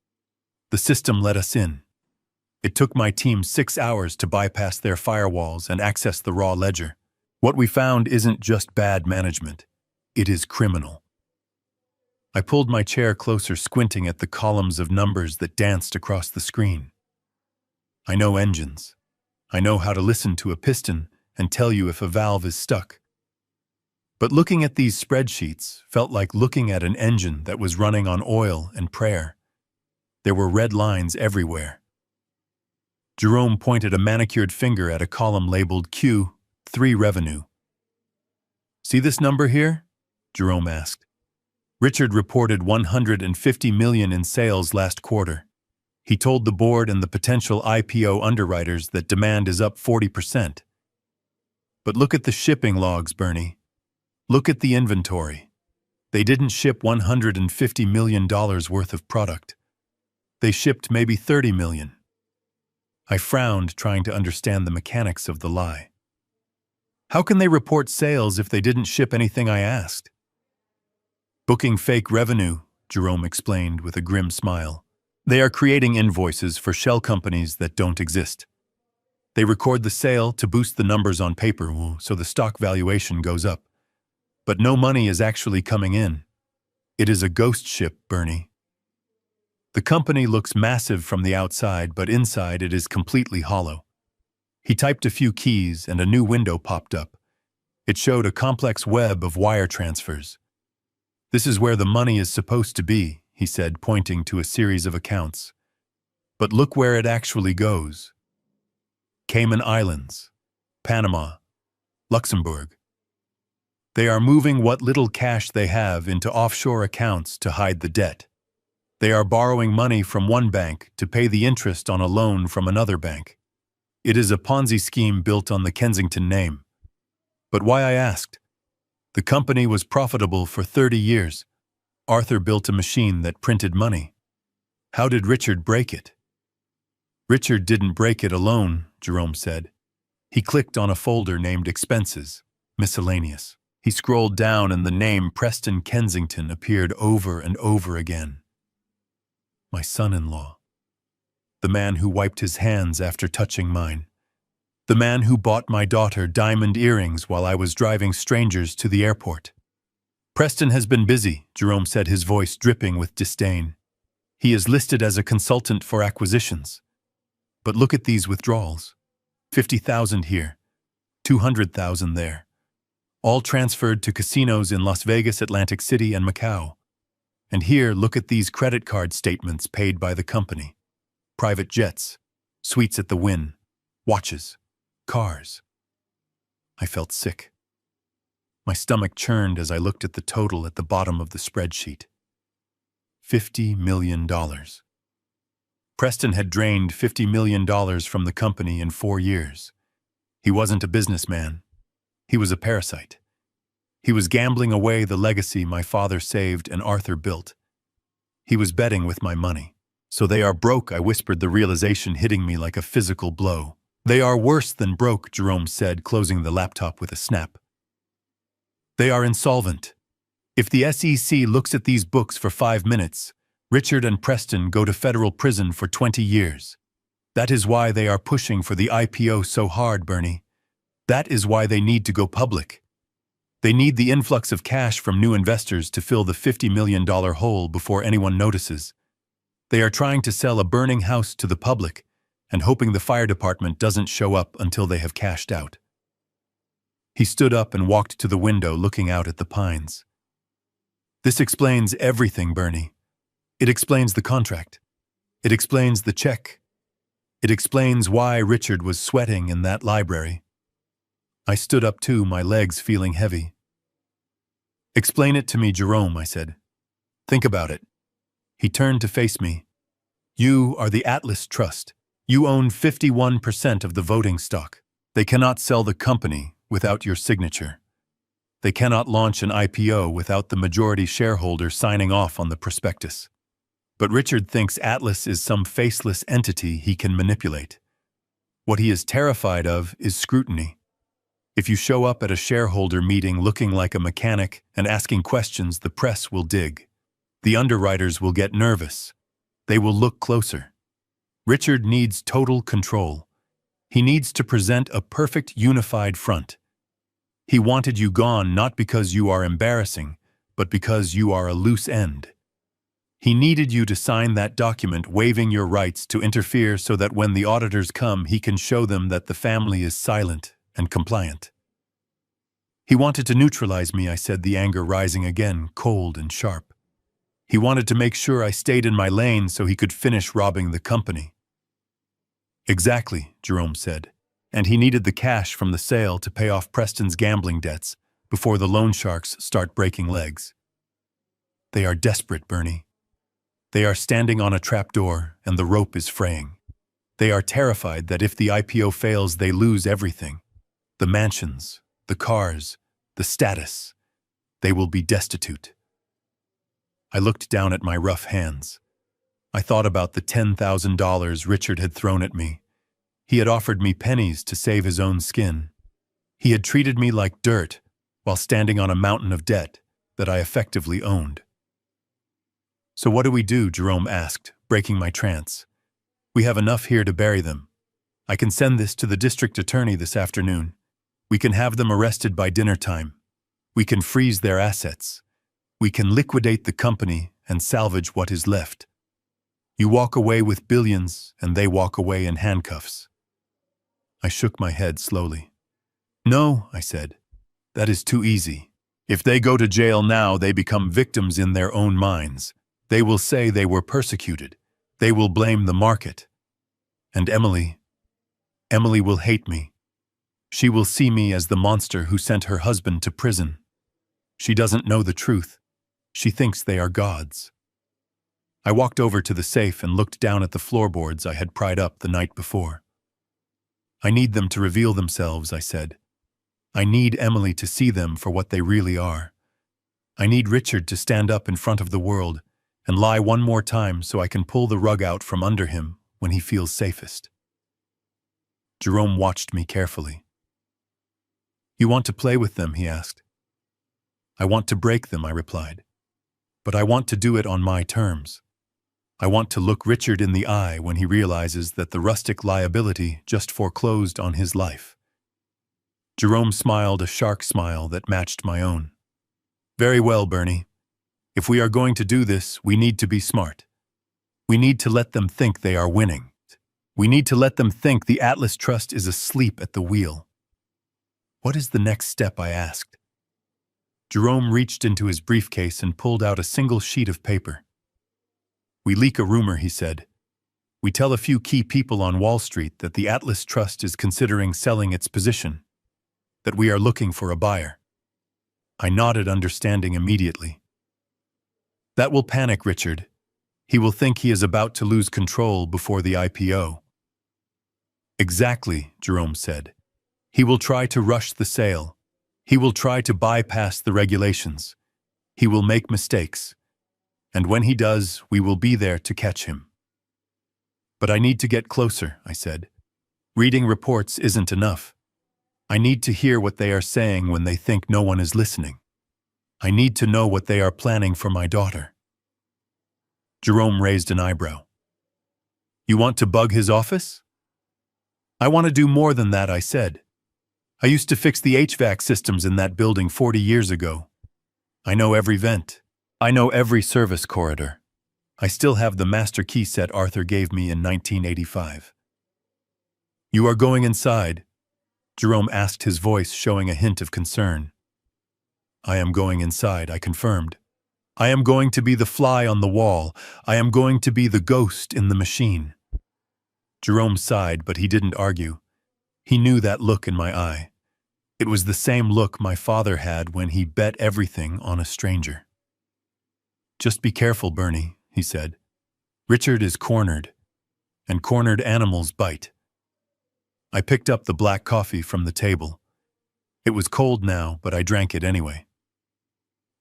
The system let us in. It took my team 6 hours to bypass their firewalls and access the raw ledger. What we found isn't just bad management. It is criminal. I pulled my chair closer, squinting at the columns of numbers that danced across the screen. I know engines. I know how to listen to a piston and tell you if a valve is stuck. But looking at these spreadsheets felt like looking at an engine that was running on oil and prayer. There were red lines everywhere. Jerome pointed a manicured finger at a column labeled Q3 revenue. "See this number here?" Jerome asked. Richard reported $150 million in sales last quarter. He told the board and the potential IPO underwriters that demand is up 40%. But look at the shipping logs, Bernie. Look at the inventory. They didn't ship $150 million worth of product. They shipped maybe 30 million. I frowned, trying to understand the mechanics of the lie. How can they report sales if they didn't ship anything I asked? Booking fake revenue, Jerome explained with a grim smile. They are creating invoices for shell companies that don't exist. They record the sale to boost the numbers on paper so the stock valuation goes up. But no money is actually coming in. It is a ghost ship, Bernie. The company looks massive from the outside, but inside it is completely hollow. He typed a few keys and a new window popped up. It showed a complex web of wire transfers. This is where the money is supposed to be, he said, pointing to a series of accounts. But look where it actually goes. Cayman Islands, Panama, Luxembourg. They are moving what little cash they have into offshore accounts to hide the debt. They are borrowing money from one bank to pay the interest on a loan from another bank. It is a Ponzi scheme built on the Kensington name. But why, I asked? The company was profitable for 30 years. Arthur built a machine that printed money. How did Richard break it? Richard didn't break it alone, Jerome said. He clicked on a folder named Expenses, Miscellaneous. He scrolled down and the name Preston Kensington appeared over and over again. My son-in-law. The man who wiped his hands after touching mine. The man who bought my daughter diamond earrings while I was driving strangers to the airport. Preston has been busy, Jerome said, his voice dripping with disdain. He is listed as a consultant for acquisitions. But look at these withdrawals. 50,000 here, 200,000 there. All transferred to casinos in Las Vegas, Atlantic City, and Macau. And here, look at these credit card statements paid by the company. Private jets, suites at the Wynn, watches, cars. I felt sick. My stomach churned as I looked at the total at the bottom of the spreadsheet. $50 million. Preston had drained $50 million from the company in 4 years. He wasn't a businessman. He was a parasite. He was gambling away the legacy my father saved and Arthur built. He was betting with my money. So they are broke, I whispered, the realization hitting me like a physical blow. They are worse than broke, Jerome said, closing the laptop with a snap. They are insolvent. If the SEC looks at these books for 5 minutes, Richard and Preston go to federal prison for 20 years. That is why they are pushing for the IPO so hard, Bernie. That is why they need to go public. They need the influx of cash from new investors to fill the $50 million hole before anyone notices. They are trying to sell a burning house to the public and hoping the fire department doesn't show up until they have cashed out. He stood up and walked to the window, looking out at the pines. This explains everything, Bernie. It explains the contract. It explains the check. It explains why Richard was sweating in that library. I stood up too, my legs feeling heavy. Explain it to me, Jerome, I said. Think about it. He turned to face me. You are the Atlas Trust. You own 51% of the voting stock. They cannot sell the company without your signature. They cannot launch an IPO without the majority shareholder signing off on the prospectus. But Richard thinks Atlas is some faceless entity he can manipulate. What he is terrified of is scrutiny. If you show up at a shareholder meeting looking like a mechanic and asking questions, the press will dig. The underwriters will get nervous. They will look closer. Richard needs total control. He needs to present a perfect unified front. He wanted you gone not because you are embarrassing, but because you are a loose end. He needed you to sign that document waiving your rights to interfere so that when the auditors come, he can show them that the family is silent and compliant. He wanted to neutralize me, I said, the anger rising again, cold and sharp. He wanted to make sure I stayed in my lane so he could finish robbing the company. Exactly, Jerome said. And he needed the cash from the sale to pay off Preston's gambling debts before the loan sharks start breaking legs. They are desperate, Bernie. They are standing on a trapdoor and the rope is fraying. They are terrified that if the IPO fails, they lose everything. The mansions, the cars, the status. They will be destitute. I looked down at my rough hands. I thought about the $10,000 Richard had thrown at me. He had offered me pennies to save his own skin. He had treated me like dirt while standing on a mountain of debt that I effectively owned. So what do we do? Jerome asked, breaking my trance. We have enough here to bury them. I can send this to the district attorney this afternoon. We can have them arrested by dinner time. We can freeze their assets. We can liquidate the company and salvage what is left. You walk away with billions, and they walk away in handcuffs. I shook my head slowly. No, I said. That is too easy. If they go to jail now, they become victims in their own minds. They will say they were persecuted. They will blame the market. And Emily will hate me. She will see me as the monster who sent her husband to prison. She doesn't know the truth. She thinks they are gods. I walked over to the safe and looked down at the floorboards I had pried up the night before. I need them to reveal themselves, I said. I need Emily to see them for what they really are. I need Richard to stand up in front of the world and lie one more time so I can pull the rug out from under him when he feels safest. Jerome watched me carefully. You want to play with them, he asked. I want to break them, I replied. But I want to do it on my terms. I want to look Richard in the eye when he realizes that the rustic liability just foreclosed on his life. Jerome smiled a shark smile that matched my own. Very well, Bernie. If we are going to do this, we need to be smart. We need to let them think they are winning. We need to let them think the Atlas Trust is asleep at the wheel. What is the next step, I asked. Jerome reached into his briefcase and pulled out a single sheet of paper. We leak a rumor, he said. We tell a few key people on Wall Street that the Atlas Trust is considering selling its position, that we are looking for a buyer. I nodded, understanding immediately. That will panic Richard. He will think he is about to lose control before the IPO. Exactly, Jerome said. He will try to rush the sale. He will try to bypass the regulations. He will make mistakes. And when he does, we will be there to catch him. But I need to get closer, I said. Reading reports isn't enough. I need to hear what they are saying when they think no one is listening. I need to know what they are planning for my daughter. Jerome raised an eyebrow. You want to bug his office? I want to do more than that, I said. I used to fix the HVAC systems in that building 40 years ago. I know every vent. I know every service corridor. I still have the master key set Arthur gave me in 1985. You are going inside? Jerome asked, his voice showing a hint of concern. I am going inside, I confirmed. I am going to be the fly on the wall. I am going to be the ghost in the machine. Jerome sighed, but he didn't argue. He knew that look in my eye. It was the same look my father had when he bet everything on a stranger. Just be careful, Bernie, he said. Richard is cornered, and cornered animals bite. I picked up the black coffee from the table. It was cold now, but I drank it anyway.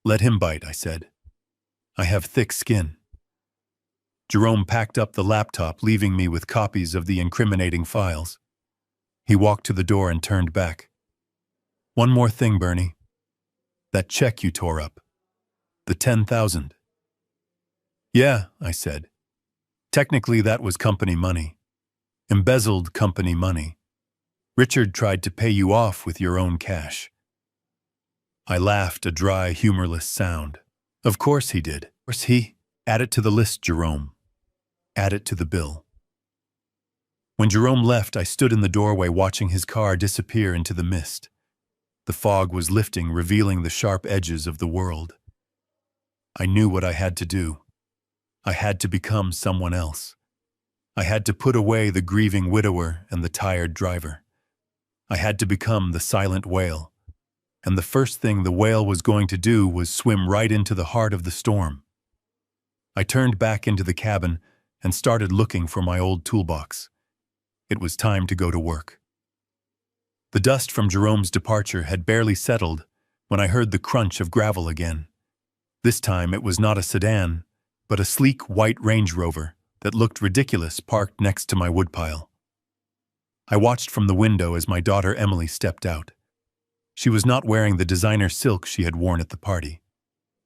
Let him bite, I said. I have thick skin. Jerome packed up the laptop, leaving me with copies of the incriminating files. He walked to the door and turned back. One more thing, Bernie. That check you tore up. The 10,000. Yeah, I said. Technically, that was company money. Embezzled company money. Richard tried to pay you off with your own cash. I laughed, a dry, humorless sound. Of course he did. Of course he. Add it to the list, Jerome. Add it to the bill. When Jerome left, I stood in the doorway watching his car disappear into the mist. The fog was lifting, revealing the sharp edges of the world. I knew what I had to do. I had to become someone else. I had to put away the grieving widower and the tired driver. I had to become the silent whale. And the first thing the whale was going to do was swim right into the heart of the storm. I turned back into the cabin and started looking for my old toolbox. It was time to go to work. The dust from Jerome's departure had barely settled when I heard the crunch of gravel again. This time it was not a sedan, but a sleek white Range Rover that looked ridiculous parked next to my woodpile. I watched from the window as my daughter Emily stepped out. She was not wearing the designer silk she had worn at the party.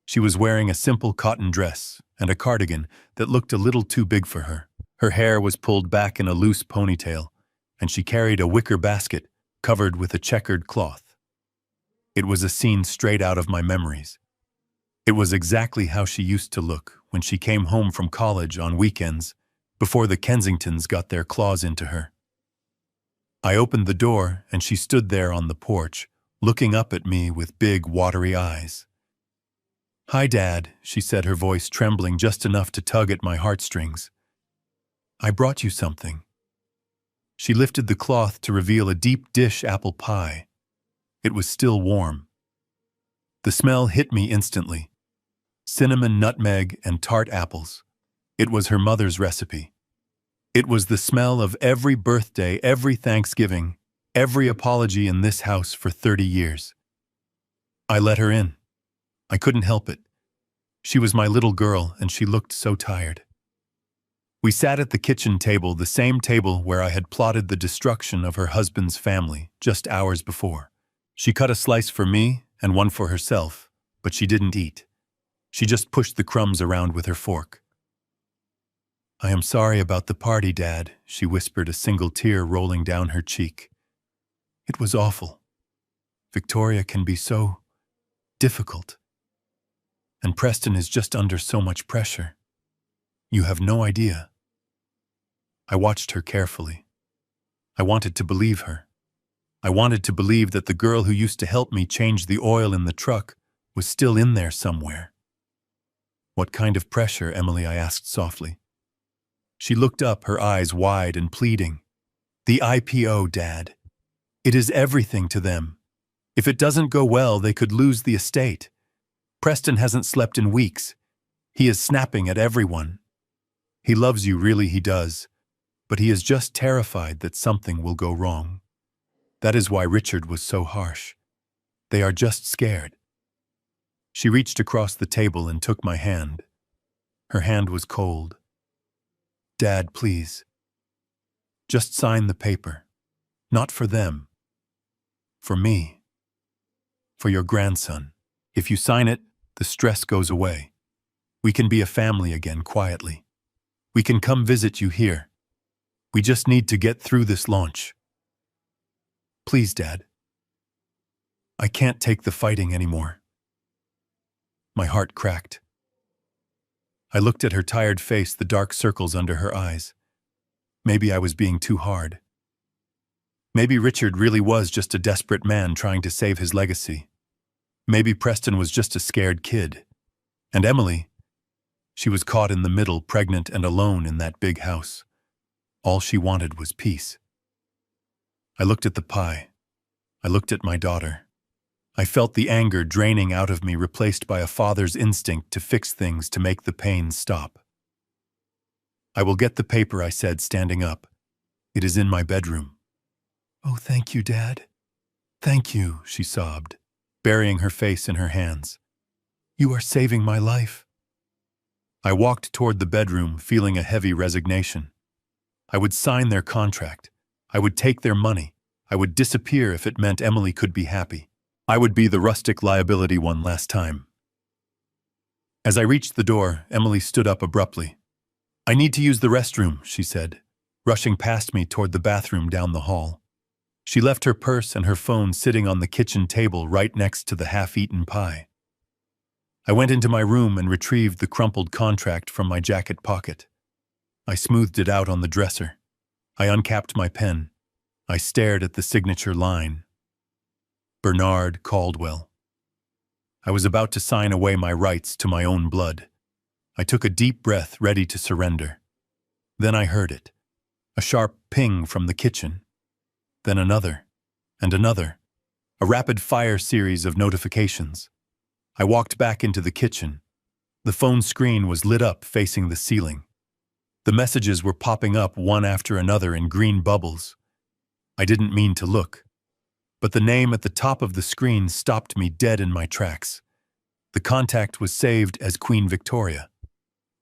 She was wearing a simple cotton dress and a cardigan that looked a little too big for her. Her hair was pulled back in a loose ponytail, and she carried a wicker basket covered with a checkered cloth. It was a scene straight out of my memories. It was exactly how she used to look when she came home from college on weekends, before the Kensingtons got their claws into her. I opened the door and she stood there on the porch, looking up at me with big, watery eyes. "Hi, Dad," she said, her voice trembling just enough to tug at my heartstrings. "I brought you something." She lifted the cloth to reveal a deep dish apple pie. It was still warm. The smell hit me instantly. Cinnamon, nutmeg, and tart apples. It was her mother's recipe. It was the smell of every birthday, every Thanksgiving, every apology in this house for 30 years. I let her in. I couldn't help it. She was my little girl, and she looked so tired. We sat at the kitchen table, the same table where I had plotted the destruction of her husband's family just hours before. She cut a slice for me and one for herself, but she didn't eat. She just pushed the crumbs around with her fork. "I am sorry about the party, Dad," she whispered, a single tear rolling down her cheek. "It was awful. Victoria can be so difficult. And Preston is just under so much pressure. You have no idea." I watched her carefully. I wanted to believe her. I wanted to believe that the girl who used to help me change the oil in the truck was still in there somewhere. "What kind of pressure, Emily?" I asked softly. She looked up, her eyes wide and pleading. "The IPO, Dad. It is everything to them. If it doesn't go well, they could lose the estate. Preston hasn't slept in weeks. He is snapping at everyone. He loves you, really he does, but he is just terrified that something will go wrong. That is why Richard was so harsh. They are just scared." She reached across the table and took my hand. Her hand was cold. "Dad, please. Just sign the paper. Not for them. For me. For your grandson. If you sign it, the stress goes away. We can be a family again quietly. We can come visit you here. We just need to get through this launch. Please, Dad. I can't take the fighting anymore." My heart cracked. I looked at her tired face, the dark circles under her eyes. Maybe I was being too hard. Maybe Richard really was just a desperate man trying to save his legacy. Maybe Preston was just a scared kid. And Emily, she was caught in the middle, pregnant and alone in that big house. All she wanted was peace. I looked at the pie. I looked at my daughter. I felt the anger draining out of me, replaced by a father's instinct to fix things, to make the pain stop. "I will get the paper," I said, standing up. "It is in my bedroom." "Oh, thank you, Dad. Thank you," she sobbed, burying her face in her hands. "You are saving my life." I walked toward the bedroom, feeling a heavy resignation. I would sign their contract. I would take their money. I would disappear if it meant Emily could be happy. I would be the rustic liability one last time. As I reached the door, Emily stood up abruptly. "I need to use the restroom," she said, rushing past me toward the bathroom down the hall. She left her purse and her phone sitting on the kitchen table right next to the half-eaten pie. I went into my room and retrieved the crumpled contract from my jacket pocket. I smoothed it out on the dresser. I uncapped my pen. I stared at the signature line. Bernard Caldwell. I was about to sign away my rights to my own blood. I took a deep breath, ready to surrender. Then I heard it. A sharp ping from the kitchen. Then another, and another. A rapid-fire series of notifications. I walked back into the kitchen. The phone screen was lit up, facing the ceiling. The messages were popping up one after another in green bubbles. I didn't mean to look, but the name at the top of the screen stopped me dead in my tracks. The contact was saved as Queen Victoria.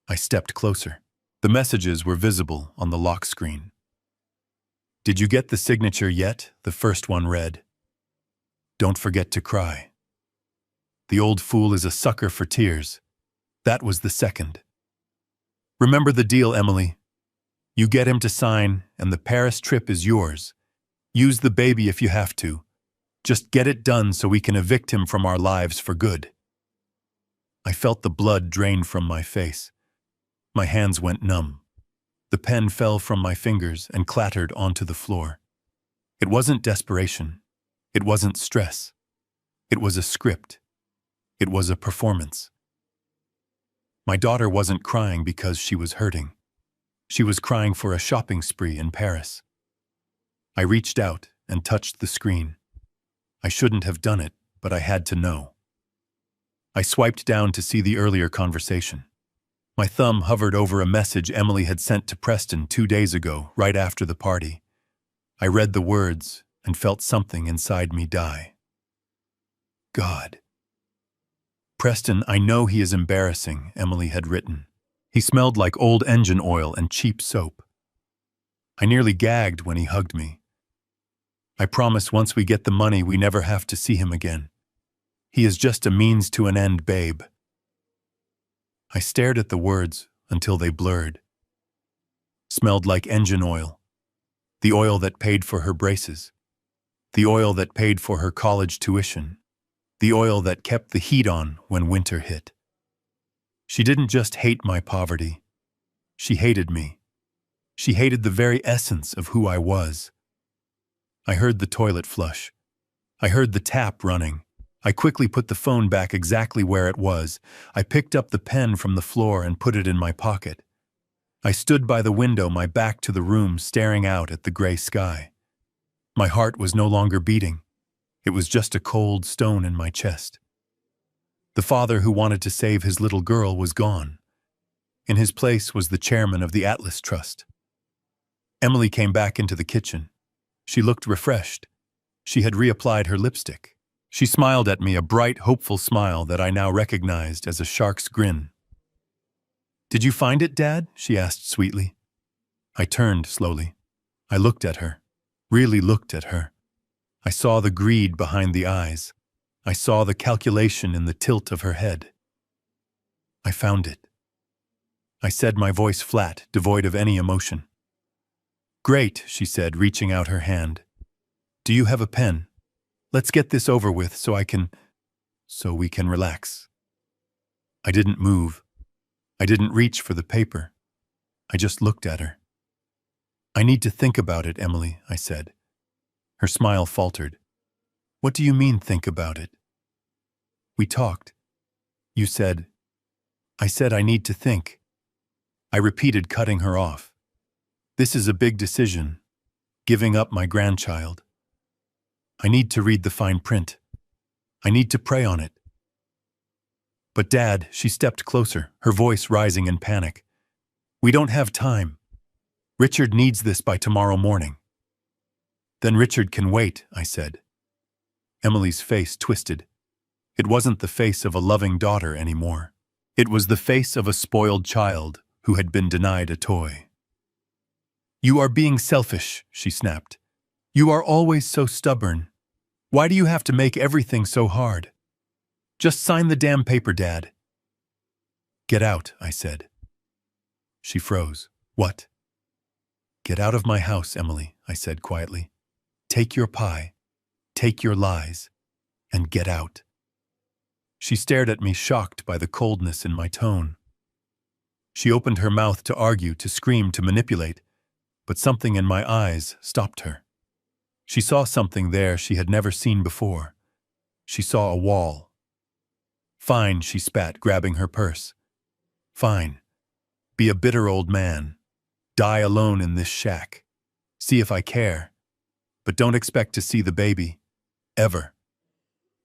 I stepped closer. The messages were visible on the lock screen. "Did you get the signature yet?" the first one read. "Don't forget to cry. The old fool is a sucker for tears." That was the second. "Remember the deal, Emily. You get him to sign, and the Paris trip is yours. Use the baby if you have to. Just get it done so we can evict him from our lives for good." I felt the blood drain from my face. My hands went numb. The pen fell from my fingers and clattered onto the floor. It wasn't desperation. It wasn't stress. It was a script. It was a performance. My daughter wasn't crying because she was hurting. She was crying for a shopping spree in Paris. I reached out and touched the screen. I shouldn't have done it, but I had to know. I swiped down to see the earlier conversation. My thumb hovered over a message Emily had sent to Preston 2 days ago, right after the party. I read the words and felt something inside me die. God. Preston, I know he is embarrassing, Emily had written. He smelled like old engine oil and cheap soap. I nearly gagged when he hugged me. I promise once we get the money we never have to see him again. He is just a means to an end, babe. I stared at the words until they blurred. Smelled like engine oil. The oil that paid for her braces. The oil that paid for her college tuition. The oil that kept the heat on when winter hit. She didn't just hate my poverty. She hated me. She hated the very essence of who I was. I heard the toilet flush. I heard the tap running. I quickly put the phone back exactly where it was. I picked up the pen from the floor and put it in my pocket. I stood by the window, my back to the room, staring out at the gray sky. My heart was no longer beating. It was just a cold stone in my chest. The father who wanted to save his little girl was gone. In his place was the chairman of the Atlas Trust. Emily came back into the kitchen. She looked refreshed. She had reapplied her lipstick. She smiled at me, a bright, hopeful smile that I now recognized as a shark's grin. "Did you find it, Dad?" she asked sweetly. I turned slowly. I looked at her, really looked at her. I saw the greed behind the eyes. I saw the calculation in the tilt of her head. "I found it," I said, my voice flat, devoid of any emotion. "Great," she said, reaching out her hand. "Do you have a pen? Let's get this over with so we can relax." I didn't move. I didn't reach for the paper. I just looked at her. "I need to think about it, Emily," I said. Her smile faltered. "What do you mean, think about it?" "We talked. You said..." I said, "I need to think." I repeated, cutting her off. "This is a big decision. Giving up my grandchild. I need to read the fine print. I need to pray on it." "But Dad," she stepped closer, her voice rising in panic. "We don't have time. Richard needs this by tomorrow morning." "Then Richard can wait," I said. Emily's face twisted. It wasn't the face of a loving daughter anymore. It was the face of a spoiled child who had been denied a toy. "You are being selfish," she snapped. "You are always so stubborn. Why do you have to make everything so hard? Just sign the damn paper, Dad." "Get out," I said. She froze. "What?" "Get out of my house, Emily," I said quietly. "Take your pie, take your lies, and get out." She stared at me, shocked by the coldness in my tone. She opened her mouth to argue, to scream, to manipulate, but something in my eyes stopped her. She saw something there she had never seen before. She saw a wall. "Fine," she spat, grabbing her purse. "Fine. Be a bitter old man. Die alone in this shack. See if I care. But don't expect to see the baby. Ever."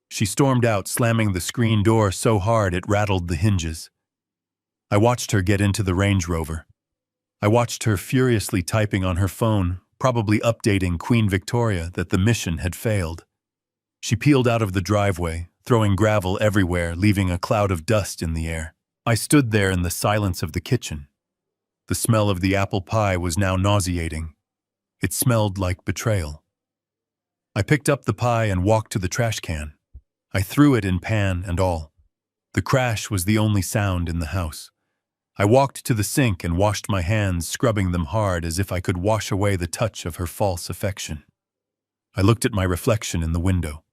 She stormed out, slamming the screen door so hard it rattled the hinges. I watched her get into the Range Rover. I watched her furiously typing on her phone, probably updating Queen Victoria that the mission had failed. She peeled out of the driveway, throwing gravel everywhere, leaving a cloud of dust in the air. I stood there in the silence of the kitchen. The smell of the apple pie was now nauseating. It smelled like betrayal. I picked up the pie and walked to the trash can. I threw it in pan and all. The crash was the only sound in the house. I walked to the sink and washed my hands, scrubbing them hard as if I could wash away the touch of her false affection. I looked at my reflection in the window.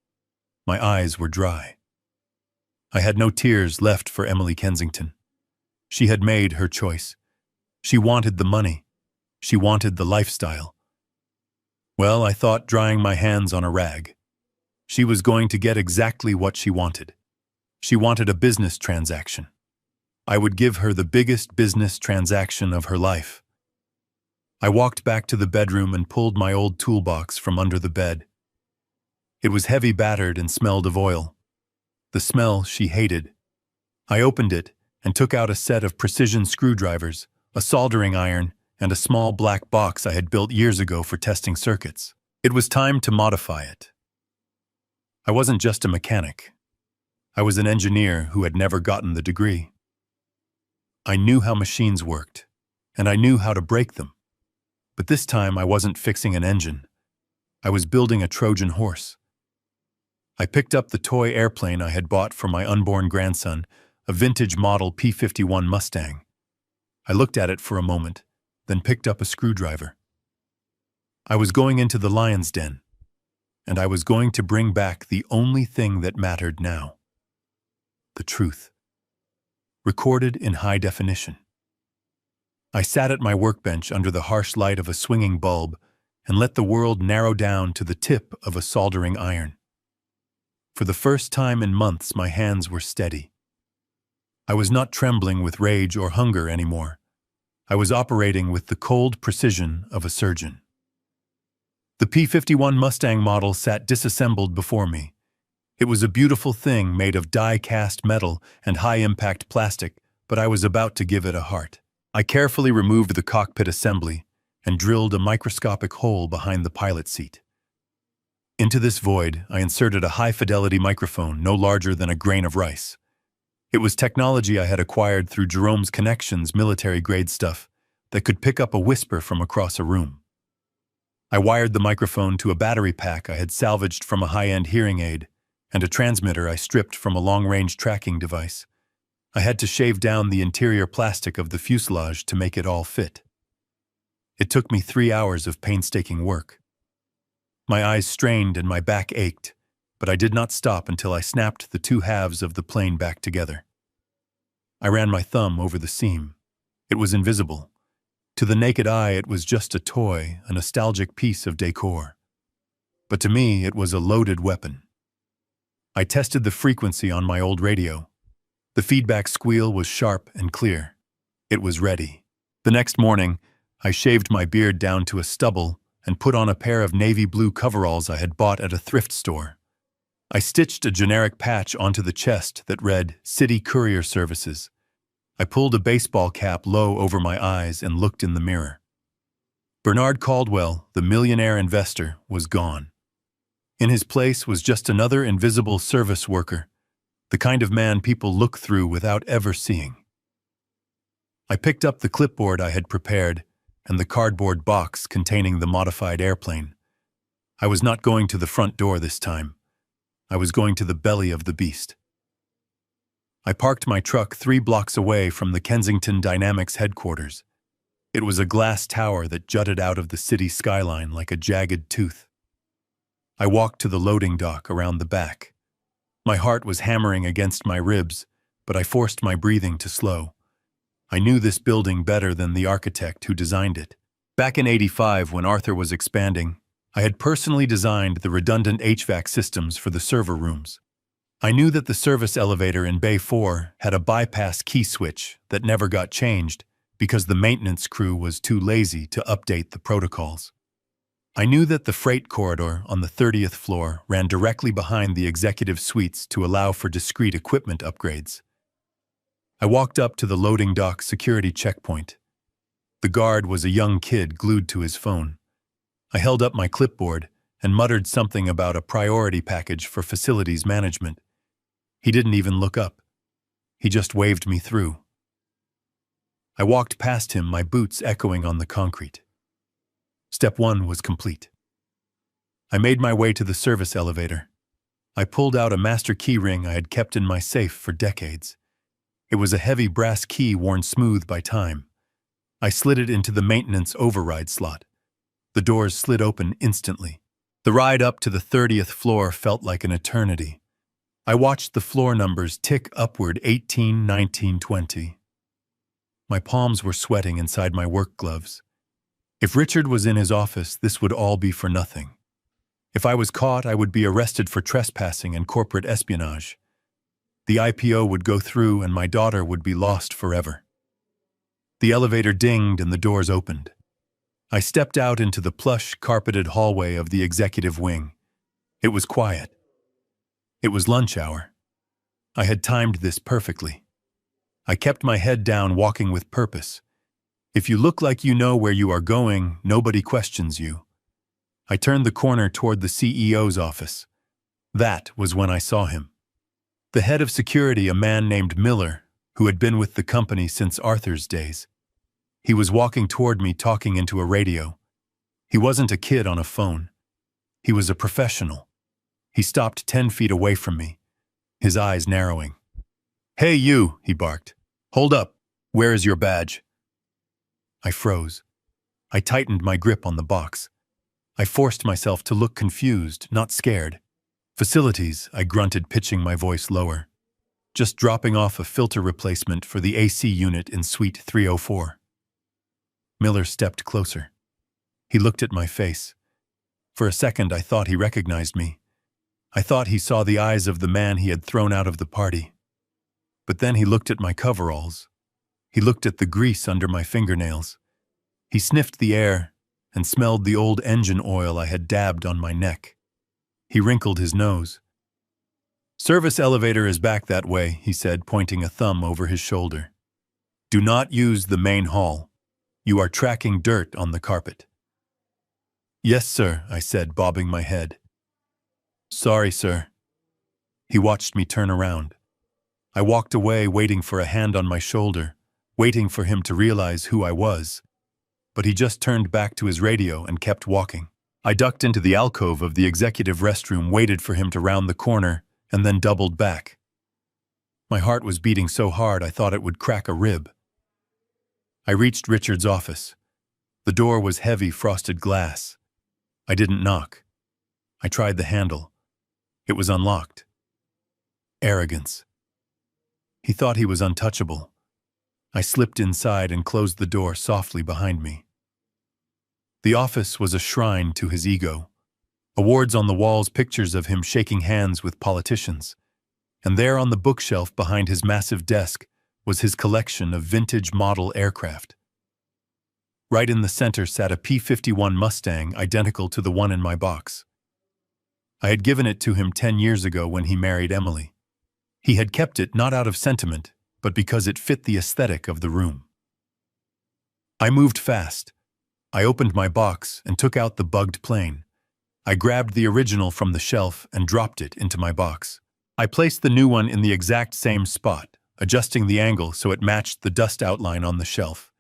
My eyes were dry. I had no tears left for Emily Kensington. She had made her choice. She wanted the money. She wanted the lifestyle. Well, I thought, drying my hands on a rag. She was going to get exactly what she wanted. She wanted a business transaction. I would give her the biggest business transaction of her life. I walked back to the bedroom and pulled my old toolbox from under the bed. It was heavy, battered, and smelled of oil. The smell she hated. I opened it and took out a set of precision screwdrivers, a soldering iron, and a small black box I had built years ago for testing circuits. It was time to modify it. I wasn't just a mechanic. I was an engineer who had never gotten the degree. I knew how machines worked, and I knew how to break them. But this time I wasn't fixing an engine. I was building a Trojan horse. I picked up the toy airplane I had bought for my unborn grandson, a vintage model P-51 Mustang. I looked at it for a moment, then picked up a screwdriver. I was going into the lion's den, and I was going to bring back the only thing that mattered now. The truth. Recorded in high definition. I sat at my workbench under the harsh light of a swinging bulb and let the world narrow down to the tip of a soldering iron. For the first time in months, my hands were steady. I was not trembling with rage or hunger anymore. I was operating with the cold precision of a surgeon. The P-51 Mustang model sat disassembled before me. It was a beautiful thing made of die-cast metal and high-impact plastic, but I was about to give it a heart. I carefully removed the cockpit assembly and drilled a microscopic hole behind the pilot seat. Into this void, I inserted a high-fidelity microphone no larger than a grain of rice. It was technology I had acquired through Jerome's Connections military-grade stuff that could pick up a whisper from across a room. I wired the microphone to a battery pack I had salvaged from a high-end hearing aid and a transmitter I stripped from a long-range tracking device. I had to shave down the interior plastic of the fuselage to make it all fit. It took me 3 hours of painstaking work. My eyes strained and my back ached, but I did not stop until I snapped the two halves of the plane back together. I ran my thumb over the seam. It was invisible. To the naked eye, it was just a toy, a nostalgic piece of decor. But to me, it was a loaded weapon. I tested the frequency on my old radio. The feedback squeal was sharp and clear. It was ready. The next morning, I shaved my beard down to a stubble and put on a pair of navy blue coveralls I had bought at a thrift store. I stitched a generic patch onto the chest that read City Courier Services. I pulled a baseball cap low over my eyes and looked in the mirror. Bernard Caldwell, the millionaire investor, was gone. In his place was just another invisible service worker, the kind of man people look through without ever seeing. I picked up the clipboard I had prepared and the cardboard box containing the modified airplane. I was not going to the front door this time. I was going to the belly of the beast. I parked my truck 3 blocks away from the Kensington Dynamics headquarters. It was a glass tower that jutted out of the city skyline like a jagged tooth. I walked to the loading dock around the back. My heart was hammering against my ribs, but I forced my breathing to slow. I knew this building better than the architect who designed it. Back in '85, when Arthur was expanding, I had personally designed the redundant HVAC systems for the server rooms. I knew that the service elevator in Bay 4 had a bypass key switch that never got changed because the maintenance crew was too lazy to update the protocols. I knew that the freight corridor on the 30th floor ran directly behind the executive suites to allow for discrete equipment upgrades. I walked up to the loading dock security checkpoint. The guard was a young kid glued to his phone. I held up my clipboard and muttered something about a priority package for facilities management. He didn't even look up. He just waved me through. I walked past him, my boots echoing on the concrete. Step 1 was complete. I made my way to the service elevator. I pulled out a master key ring I had kept in my safe for decades. It was a heavy brass key worn smooth by time. I slid it into the maintenance override slot. The doors slid open instantly. The ride up to the 30th floor felt like an eternity. I watched the floor numbers tick upward 18, 19, 20. My palms were sweating inside my work gloves. If Richard was in his office, this would all be for nothing. If I was caught, I would be arrested for trespassing and corporate espionage. The IPO would go through and my daughter would be lost forever. The elevator dinged and the doors opened. I stepped out into the plush, carpeted hallway of the executive wing. It was quiet. It was lunch hour. I had timed this perfectly. I kept my head down, walking with purpose. If you look like you know where you are going, nobody questions you. I turned the corner toward the CEO's office. That was when I saw him. The head of security, a man named Miller, who had been with the company since Arthur's days. He was walking toward me, talking into a radio. He wasn't a kid on a phone. He was a professional. He stopped 10 feet away from me, his eyes narrowing. "Hey you," he barked. "Hold up. Where is your badge?" I froze. I tightened my grip on the box. I forced myself to look confused, not scared. "Facilities," I grunted, pitching my voice lower. "Just dropping off a filter replacement for the AC unit in Suite 304. Miller stepped closer. He looked at my face. For a second, I thought he recognized me. I thought he saw the eyes of the man he had thrown out of the party. But then he looked at my coveralls. He looked at the grease under my fingernails. He sniffed the air and smelled the old engine oil I had dabbed on my neck. He wrinkled his nose. "Service elevator is back that way," he said, pointing a thumb over his shoulder. "Do not use the main hall. You are tracking dirt on the carpet." "Yes, sir," I said, bobbing my head. "Sorry, sir." He watched me turn around. I walked away, waiting for a hand on my shoulder, waiting for him to realize who I was. But he just turned back to his radio and kept walking. I ducked into the alcove of the executive restroom, waited for him to round the corner, and then doubled back. My heart was beating so hard I thought it would crack a rib. I reached Richard's office. The door was heavy frosted glass. I didn't knock. I tried the handle. It was unlocked. Arrogance. He thought he was untouchable. I slipped inside and closed the door softly behind me. The office was a shrine to his ego. Awards on the walls, pictures of him shaking hands with politicians. And there on the bookshelf behind his massive desk was his collection of vintage model aircraft. Right in the center sat a P-51 Mustang identical to the one in my box. I had given it to him 10 years ago when he married Emily. He had kept it not out of sentiment, but because it fit the aesthetic of the room. I moved fast. I opened my box and took out the bugged plane. I grabbed the original from the shelf and dropped it into my box. I placed the new one in the exact same spot, adjusting the angle so it matched the dust outline on the shelf.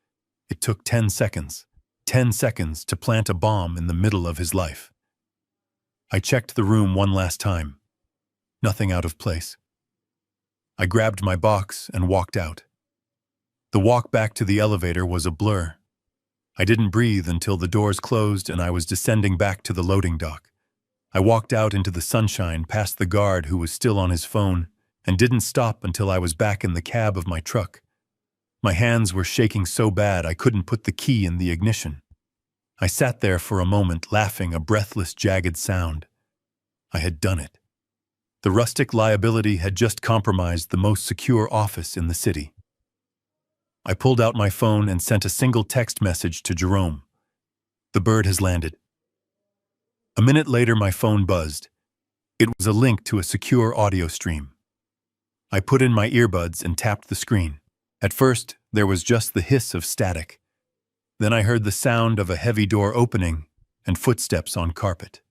It took 10 seconds. 10 seconds to plant a bomb in the middle of his life. I checked the room one last time. Nothing out of place. I grabbed my box and walked out. The walk back to the elevator was a blur. I didn't breathe until the doors closed and I was descending back to the loading dock. I walked out into the sunshine, past the guard who was still on his phone, and didn't stop until I was back in the cab of my truck. My hands were shaking so bad I couldn't put the key in the ignition. I sat there for a moment, laughing, a breathless, jagged sound. I had done it. The rustic liability had just compromised the most secure office in the city. I pulled out my phone and sent a single text message to Jerome. "The bird has landed." A minute later, my phone buzzed. It was a link to a secure audio stream. I put in my earbuds and tapped the screen. At first, there was just the hiss of static. Then I heard the sound of a heavy door opening and footsteps on carpet.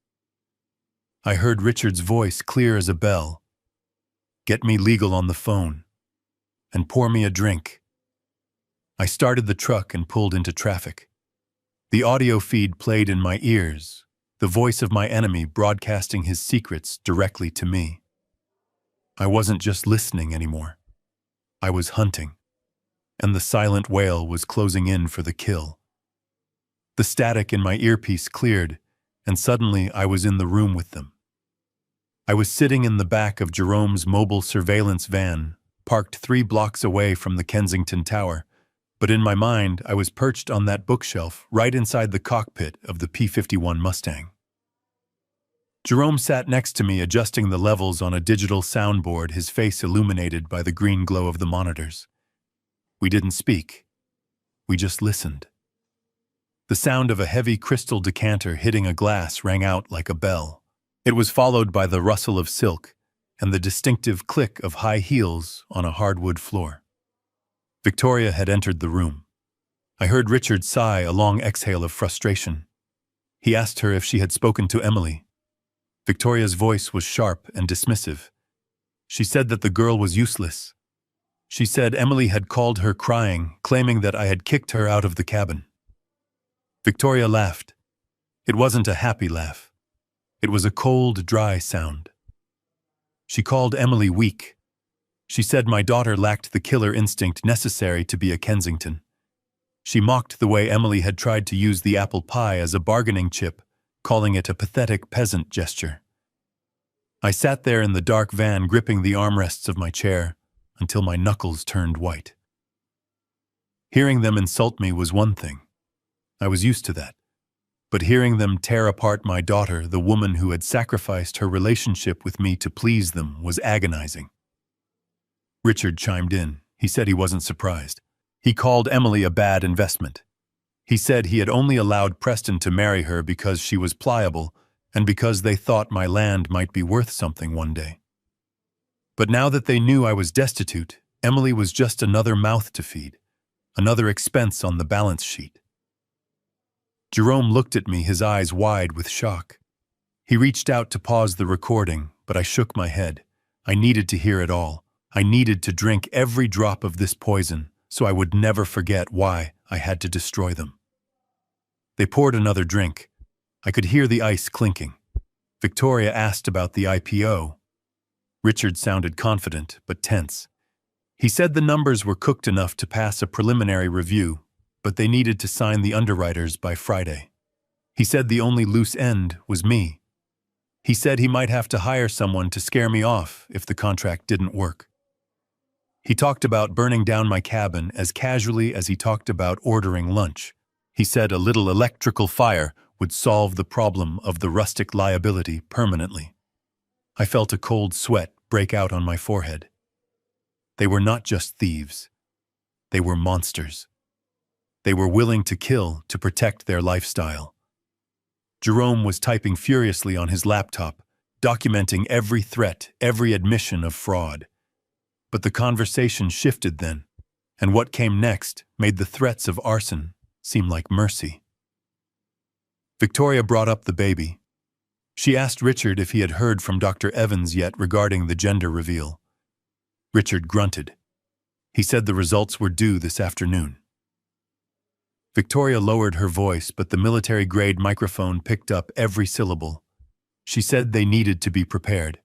I heard Richard's voice clear as a bell. "Get me legal on the phone. And pour me a drink." I started the truck and pulled into traffic. The audio feed played in my ears, the voice of my enemy broadcasting his secrets directly to me. I wasn't just listening anymore. I was hunting. And the silent whale was closing in for the kill. The static in my earpiece cleared, and suddenly I was in the room with them. I was sitting in the back of Jerome's mobile surveillance van, parked 3 blocks away from the Kensington Tower, but in my mind I was perched on that bookshelf right inside the cockpit of the P-51 Mustang. Jerome sat next to me adjusting the levels on a digital soundboard, his face illuminated by the green glow of the monitors. We didn't speak. We just listened. The sound of a heavy crystal decanter hitting a glass rang out like a bell. It was followed by the rustle of silk and the distinctive click of high heels on a hardwood floor. Victoria had entered the room. I heard Richard sigh a long exhale of frustration. He asked her if she had spoken to Emily. Victoria's voice was sharp and dismissive. She said that the girl was useless. She said Emily had called her crying, claiming that I had kicked her out of the cabin. Victoria laughed. It wasn't a happy laugh. It was a cold, dry sound. She called Emily weak. She said my daughter lacked the killer instinct necessary to be a Kensington. She mocked the way Emily had tried to use the apple pie as a bargaining chip, calling it a pathetic peasant gesture. I sat there in the dark van gripping the armrests of my chair until my knuckles turned white. Hearing them insult me was one thing. I was used to that. But hearing them tear apart my daughter, the woman who had sacrificed her relationship with me to please them, was agonizing. Richard chimed in. He said he wasn't surprised. He called Emily a bad investment. He said he had only allowed Preston to marry her because she was pliable and because they thought my land might be worth something one day. But now that they knew I was destitute, Emily was just another mouth to feed, another expense on the balance sheet. Jerome looked at me, his eyes wide with shock. He reached out to pause the recording, but I shook my head. I needed to hear it all. I needed to drink every drop of this poison, so I would never forget why I had to destroy them. They poured another drink. I could hear the ice clinking. Victoria asked about the IPO. Richard sounded confident, but tense. He said the numbers were cooked enough to pass a preliminary review, but they needed to sign the underwriters by Friday. He said the only loose end was me. He said he might have to hire someone to scare me off if the contract didn't work. He talked about burning down my cabin as casually as he talked about ordering lunch. He said a little electrical fire would solve the problem of the rustic liability permanently. I felt a cold sweat break out on my forehead. They were not just thieves. They were monsters. They were willing to kill to protect their lifestyle. Jerome was typing furiously on his laptop, documenting every threat, every admission of fraud. But the conversation shifted then, and what came next made the threats of arson seem like mercy. Victoria brought up the baby. She asked Richard if he had heard from Dr. Evans yet regarding the gender reveal. Richard grunted. He said the results were due this afternoon. Victoria lowered her voice, but the military-grade microphone picked up every syllable. She said they needed to be prepared.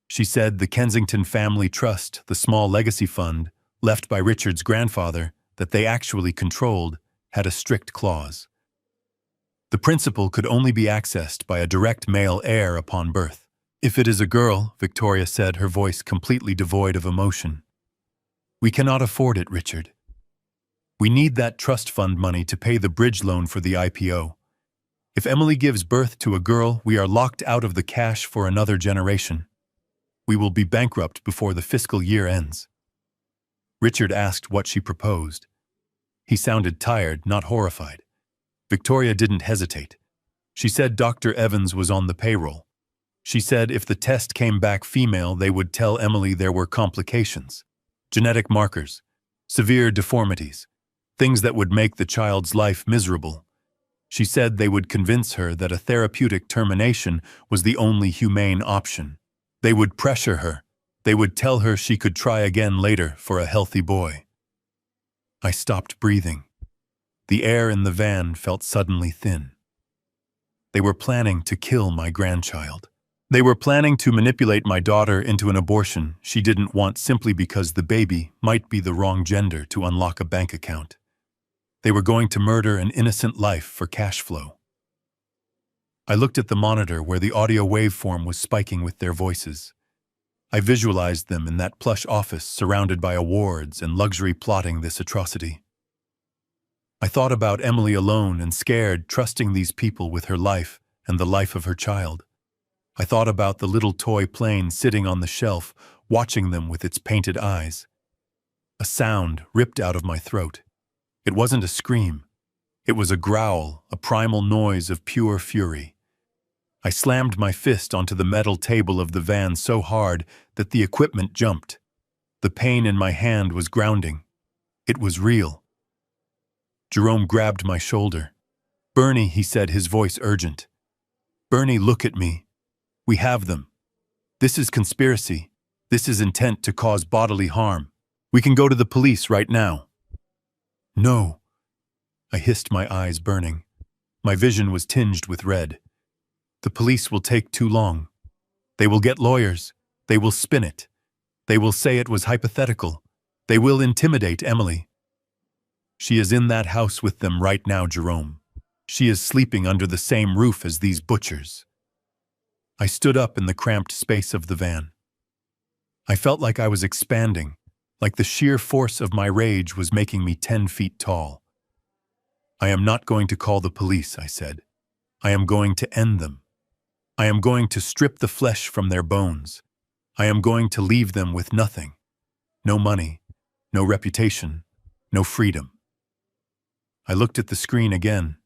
She said the Kensington Family Trust, the small legacy fund, left by Richard's grandfather, that they actually controlled, had a strict clause. The principal could only be accessed by a direct male heir upon birth. If it is a girl, Victoria said, her voice completely devoid of emotion. We cannot afford it, Richard. We need that trust fund money to pay the bridge loan for the IPO. If Emily gives birth to a girl, we are locked out of the cash for another generation. We will be bankrupt before the fiscal year ends. Richard asked what she proposed. He sounded tired, not horrified. Victoria didn't hesitate. She said Dr. Evans was on the payroll. She said if the test came back female, they would tell Emily there were complications, genetic markers, severe deformities, things that would make the child's life miserable. She said they would convince her that a therapeutic termination was the only humane option. They would pressure her. They would tell her she could try again later for a healthy boy. I stopped breathing. The air in the van felt suddenly thin. They were planning to kill my grandchild. They were planning to manipulate my daughter into an abortion she didn't want simply because the baby might be the wrong gender to unlock a bank account. They were going to murder an innocent life for cash flow. I looked at the monitor where the audio waveform was spiking with their voices. I visualized them in that plush office surrounded by awards and luxury plotting this atrocity. I thought about Emily alone and scared, trusting these people with her life and the life of her child. I thought about the little toy plane sitting on the shelf, watching them with its painted eyes. A sound ripped out of my throat. It wasn't a scream. It was a growl, a primal noise of pure fury. I slammed my fist onto the metal table of the van so hard that the equipment jumped. The pain in my hand was grounding. It was real. Jerome grabbed my shoulder. "Bernie," he said, his voice urgent. "Bernie, look at me. We have them. This is conspiracy. This is intent to cause bodily harm. We can go to the police right now." "No." I hissed, my eyes burning. My vision was tinged with red. "The police will take too long. They will get lawyers. They will spin it. They will say it was hypothetical. They will intimidate Emily. She is in that house with them right now, Jerome. She is sleeping under the same roof as these butchers." I stood up in the cramped space of the van. I felt like I was expanding, like the sheer force of my rage was making me 10 feet tall. "I am not going to call the police," I said. "I am going to end them. I am going to strip the flesh from their bones. I am going to leave them with nothing. No money, no reputation, no freedom." I looked at the screen again.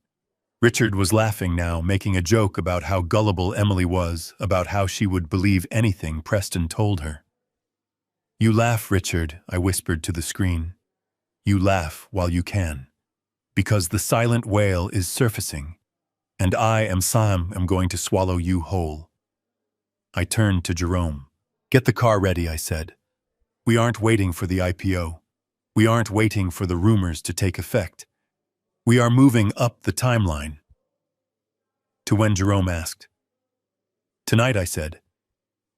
Richard was laughing now, making a joke about how gullible Emily was, about how she would believe anything Preston told her. "You laugh, Richard," I whispered to the screen. "You laugh while you can. Because the silent whale is surfacing, and I am going to swallow you whole." I turned to Jerome. "Get the car ready," I said. "We aren't waiting for the IPO. We aren't waiting for the rumors to take effect. We are moving up the timeline." To when Jerome asked. "Tonight," I said.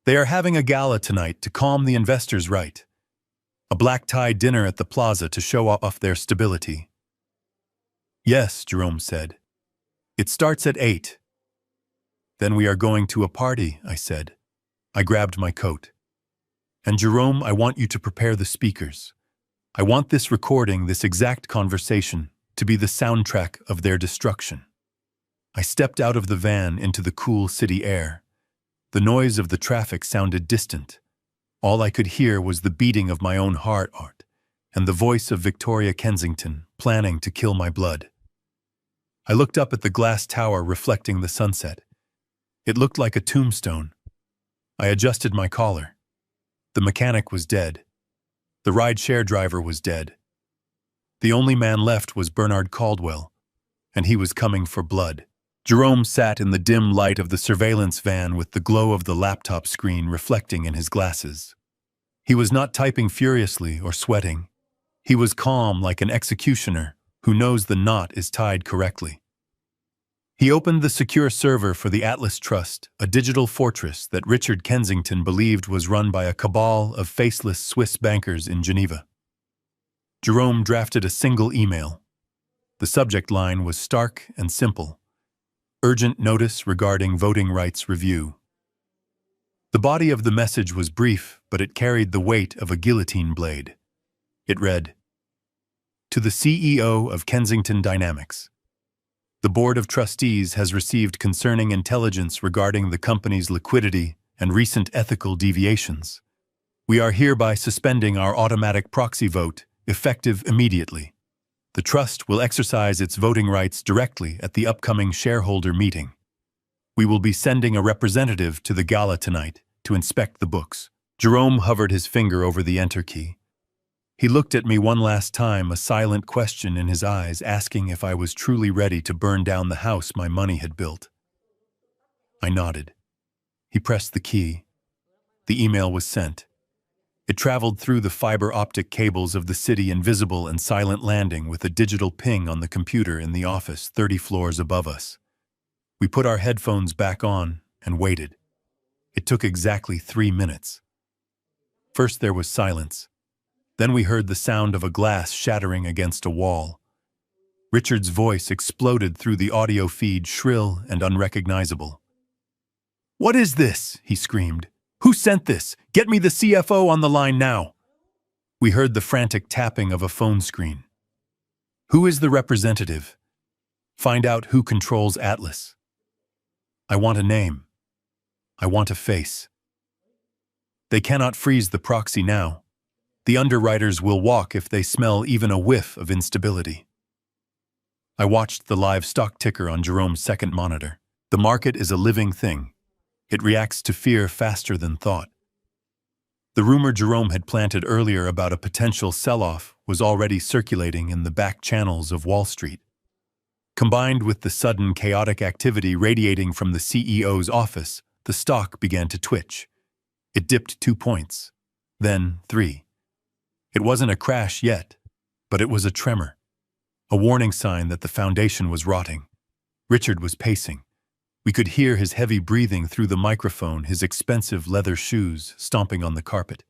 "They are having a gala tonight to calm the investors, right? A black-tie dinner at the plaza to show off their stability." "Yes," Jerome said. "It starts at 8. "Then we are going to a party," I said. I grabbed my coat. "And Jerome, I want you to prepare the speakers. I want this recording, this exact conversation, to be the soundtrack of their destruction." I stepped out of the van into the cool city air. The noise of the traffic sounded distant. All I could hear was the beating of my own heart and the voice of Victoria Kensington planning to kill my blood. I looked up at the glass tower reflecting the sunset. It looked like a tombstone. I adjusted my collar. The mechanic was dead. The ride-share driver was dead. The only man left was Bernard Caldwell, and he was coming for blood. Jerome sat in the dim light of the surveillance van with the glow of the laptop screen reflecting in his glasses. He was not typing furiously or sweating. He was calm like an executioner who knows the knot is tied correctly. He opened the secure server for the Atlas Trust, a digital fortress that Richard Kensington believed was run by a cabal of faceless Swiss bankers in Geneva. Jerome drafted a single email. The subject line was stark and simple. "Urgent notice regarding voting rights review." The body of the message was brief, but it carried the weight of a guillotine blade. It read, "To the CEO of Kensington Dynamics. The Board of Trustees has received concerning intelligence regarding the company's liquidity and recent ethical deviations. We are hereby suspending our automatic proxy vote, effective immediately. The Trust will exercise its voting rights directly at the upcoming shareholder meeting. We will be sending a representative to the gala tonight to inspect the books." Jerome hovered his finger over the enter key. He looked at me one last time, a silent question in his eyes, asking if I was truly ready to burn down the house my money had built. I nodded. He pressed the key. The email was sent. It traveled through the fiber optic cables of the city, invisible and silent, landing with a digital ping on the computer in the office 30 floors above us. We put our headphones back on and waited. It took exactly 3 minutes. First there was silence. Then we heard the sound of a glass shattering against a wall. Richard's voice exploded through the audio feed, shrill and unrecognizable. "What is this?" he screamed. "Who sent this? Get me the CFO on the line now." We heard the frantic tapping of a phone screen. "Who is the representative? Find out who controls Atlas. I want a name. I want a face. They cannot freeze the proxy now. The underwriters will walk if they smell even a whiff of instability." I watched the live stock ticker on Jerome's second monitor. The market is a living thing. It reacts to fear faster than thought. The rumor Jerome had planted earlier about a potential sell-off was already circulating in the back channels of Wall Street. Combined with the sudden chaotic activity radiating from the CEO's office, the stock began to twitch. It dipped 2 points, then 3. It wasn't a crash yet, but it was a tremor, a warning sign that the foundation was rotting. Richard was pacing. We could hear his heavy breathing through the microphone, his expensive leather shoes stomping on the carpet.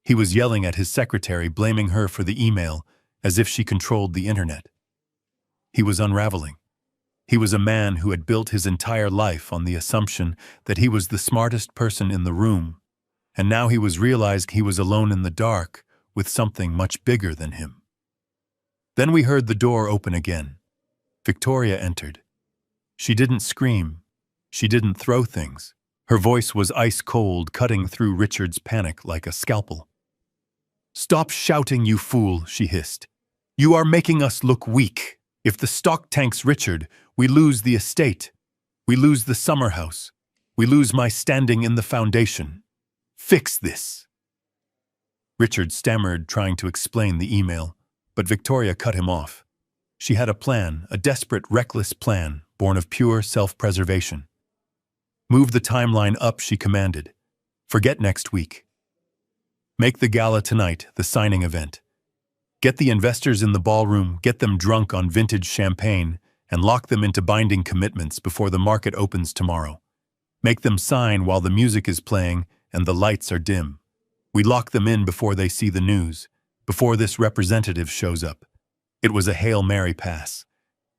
He was yelling at his secretary, blaming her for the email, as if she controlled the internet. He was unraveling. He was a man who had built his entire life on the assumption that he was the smartest person in the room, and now he was realizing he was alone in the dark with something much bigger than him. Then we heard the door open again. Victoria entered. She didn't scream. She didn't throw things. Her voice was ice cold, cutting through Richard's panic like a scalpel. "Stop shouting, you fool," she hissed. "You are making us look weak. If the stock tanks Richard, we lose the estate. We lose the summer house. We lose my standing in the foundation. Fix this." Richard stammered, trying to explain the email, but Victoria cut him off. She had a plan, a desperate, reckless plan, born of pure self-preservation. "Move the timeline up," she commanded. "Forget next week. Make the gala tonight, the signing event. Get the investors in the ballroom, get them drunk on vintage champagne, and lock them into binding commitments before the market opens tomorrow. Make them sign while the music is playing and the lights are dim. We lock them in before they see the news, before this representative shows up." It was a Hail Mary pass.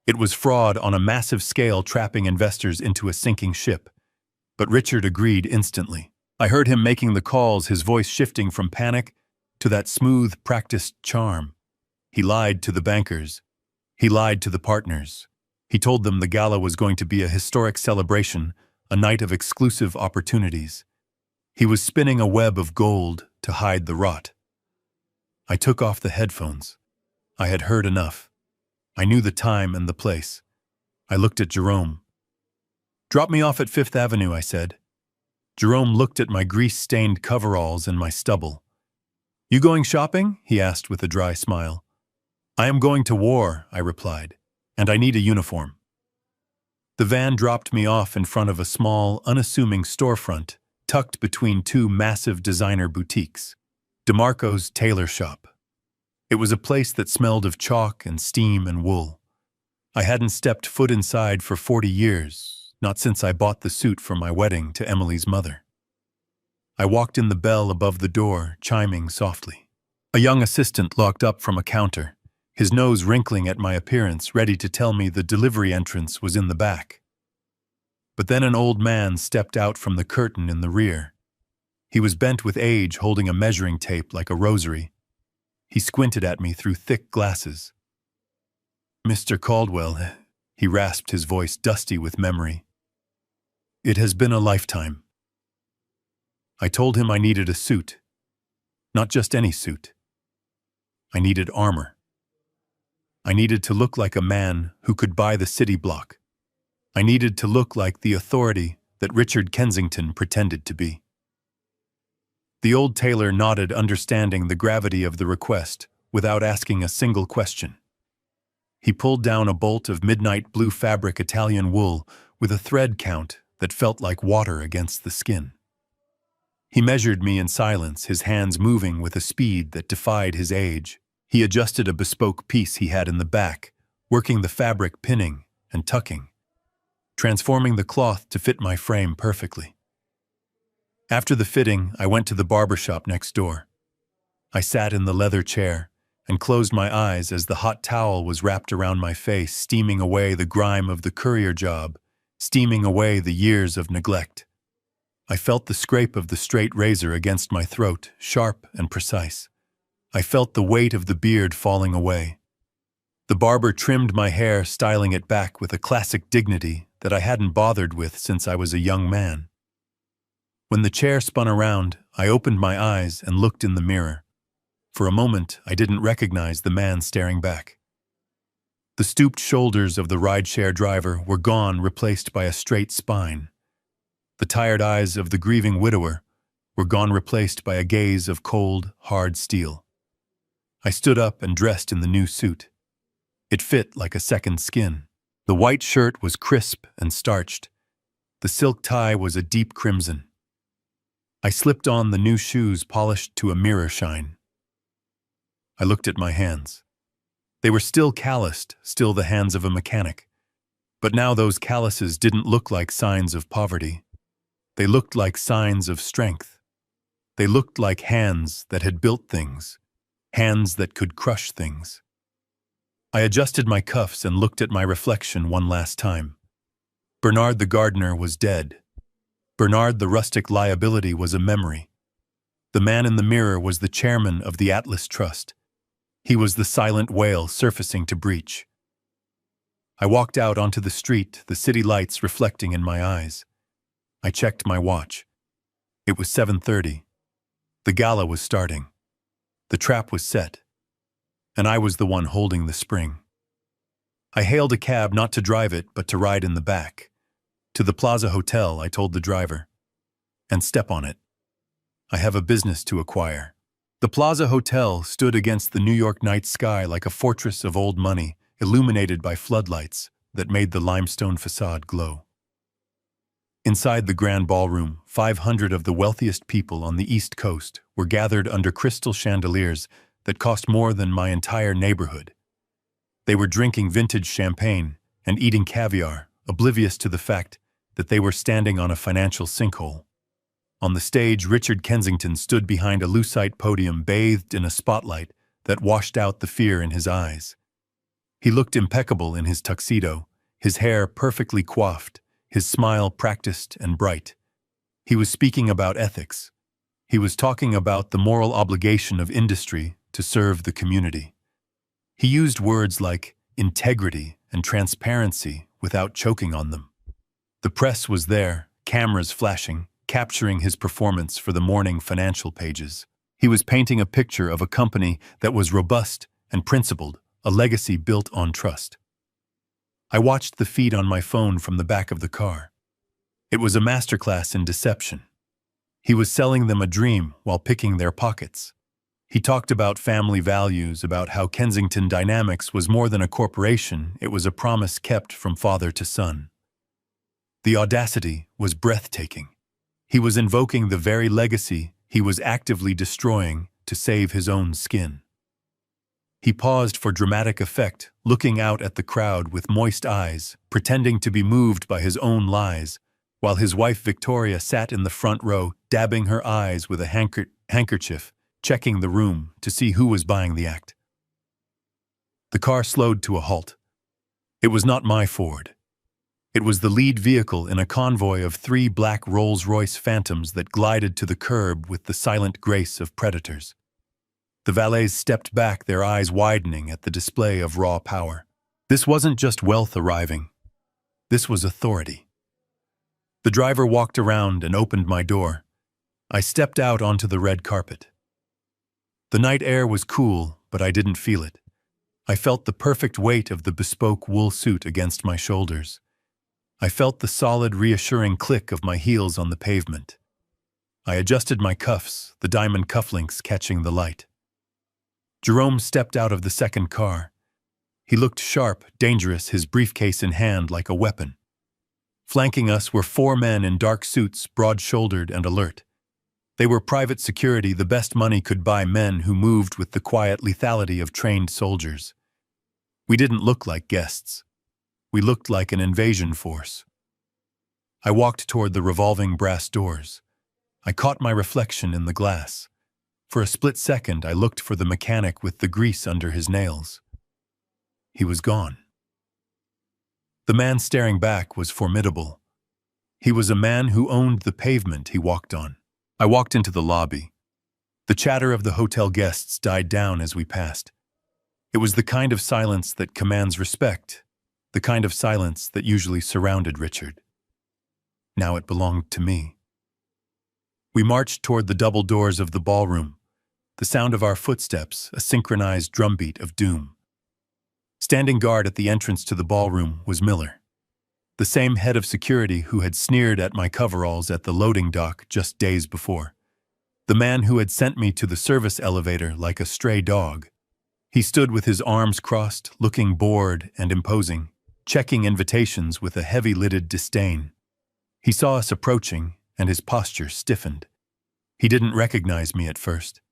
It was fraud on a massive scale, trapping investors into a sinking ship. But Richard agreed instantly. I heard him making the calls, his voice shifting from panic to that smooth, practiced charm. He lied to the bankers. He lied to the partners. He told them the gala was going to be a historic celebration, a night of exclusive opportunities. He was spinning a web of gold to hide the rot. I took off the headphones. I had heard enough. I knew the time and the place. I looked at Jerome. "Drop me off at 5th Avenue, I said. Jerome looked at my grease-stained coveralls and my stubble. "You going shopping?" he asked with a dry smile. "I am going to war," I replied, "and I need a uniform." The van dropped me off in front of a small, unassuming storefront tucked between 2 massive designer boutiques. DeMarco's tailor shop. It was a place that smelled of chalk and steam and wool. I hadn't stepped foot inside for 40 years, not since I bought the suit for my wedding to Emily's mother. I walked in, the bell above the door chiming softly. A young assistant locked up from a counter, his nose wrinkling at my appearance, ready to tell me the delivery entrance was in the back. But then an old man stepped out from the curtain in the rear. He was bent with age, holding a measuring tape like a rosary. He squinted at me through thick glasses. "Mr. Caldwell," he rasped, his voice dusty with memory. "It has been a lifetime." I told him I needed a suit. Not just any suit. I needed armor. I needed to look like a man who could buy the city block. I needed to look like the authority that Richard Kensington pretended to be. The old tailor nodded, understanding the gravity of the request without asking a single question. He pulled down a bolt of midnight blue fabric Italian wool with a thread count that felt like water against the skin. He measured me in silence, his hands moving with a speed that defied his age. He adjusted a bespoke piece he had in the back, working the fabric, pinning and tucking, transforming the cloth to fit my frame perfectly. After the fitting, I went to the barber shop next door. I sat in the leather chair and closed my eyes as the hot towel was wrapped around my face, steaming away the grime of the courier job, steaming away the years of neglect. I felt the scrape of the straight razor against my throat, sharp and precise. I felt the weight of the beard falling away. The barber trimmed my hair, styling it back with a classic dignity that I hadn't bothered with since I was a young man. When the chair spun around, I opened my eyes and looked in the mirror. For a moment, I didn't recognize the man staring back. The stooped shoulders of the rideshare driver were gone, replaced by a straight spine. The tired eyes of the grieving widower were gone, replaced by a gaze of cold, hard steel. I stood up and dressed in the new suit. It fit like a second skin. The white shirt was crisp and starched. The silk tie was a deep crimson. I slipped on the new shoes, polished to a mirror shine. I looked at my hands. They were still calloused, still the hands of a mechanic. But now those calluses didn't look like signs of poverty. They looked like signs of strength. They looked like hands that had built things, hands that could crush things. I adjusted my cuffs and looked at my reflection one last time. Bernard the gardener was dead. Bernard the rustic liability was a memory. The man in the mirror was the chairman of the Atlas Trust. He was the silent whale surfacing to breach. I walked out onto the street, the city lights reflecting in my eyes. I checked my watch. It was 7:30. The gala was starting. The trap was set. And I was the one holding the spring. I hailed a cab, not to drive it, but to ride in the back. To the Plaza Hotel, I told the driver. And step on it. I have a business to acquire. The Plaza Hotel stood against the New York night sky like a fortress of old money, illuminated by floodlights that made the limestone facade glow. Inside the grand ballroom, 500 of the wealthiest people on the East Coast were gathered under crystal chandeliers that cost more than my entire neighborhood. They were drinking vintage champagne and eating caviar, oblivious to the fact that they were standing on a financial sinkhole. On the stage, Richard Kensington stood behind a lucite podium, bathed in a spotlight that washed out the fear in his eyes. He looked impeccable in his tuxedo, his hair perfectly coiffed, his smile practiced and bright. He was speaking about ethics. He was talking about the moral obligation of industry to serve the community. He used words like integrity and transparency without choking on them. The press was there, cameras flashing, capturing his performance for the morning financial pages. He was painting a picture of a company that was robust and principled, a legacy built on trust. I watched the feed on my phone from the back of the car. It was a masterclass in deception. He was selling them a dream while picking their pockets. He talked about family values, about how Kensington Dynamics was more than a corporation, it was a promise kept from father to son. The audacity was breathtaking. He was invoking the very legacy he was actively destroying to save his own skin. He paused for dramatic effect, looking out at the crowd with moist eyes, pretending to be moved by his own lies, while his wife Victoria sat in the front row, dabbing her eyes with a handkerchief, checking the room to see who was buying the act. The car slowed to a halt. It was not my Ford. It was the lead vehicle in a convoy of 3 black Rolls-Royce Phantoms that glided to the curb with the silent grace of predators. The valets stepped back, their eyes widening at the display of raw power. This wasn't just wealth arriving. This was authority. The driver walked around and opened my door. I stepped out onto the red carpet. The night air was cool, but I didn't feel it. I felt the perfect weight of the bespoke wool suit against my shoulders. I felt the solid, reassuring click of my heels on the pavement. I adjusted my cuffs, the diamond cufflinks catching the light. Jerome stepped out of the second car. He looked sharp, dangerous, his briefcase in hand like a weapon. Flanking us were 4 men in dark suits, broad-shouldered and alert. They were private security, the best money could buy men who moved with the quiet lethality of trained soldiers. We didn't look like guests. We looked like an invasion force. I walked toward the revolving brass doors. I caught my reflection in the glass. For a split second, I looked for the mechanic with the grease under his nails. He was gone. The man staring back was formidable. He was a man who owned the pavement he walked on. I walked into the lobby. The chatter of the hotel guests died down as we passed. It was the kind of silence that commands respect, the kind of silence that usually surrounded Richard. Now it belonged to me. We marched toward the double doors of the ballroom, the sound of our footsteps, a synchronized drumbeat of doom. Standing guard at the entrance to the ballroom was Miller, the same head of security who had sneered at my coveralls at the loading dock just days before, the man who had sent me to the service elevator like a stray dog. He stood with his arms crossed, looking bored and imposing, checking invitations with a heavy-lidded disdain. He saw us approaching, and his posture stiffened. He didn't recognize me at first.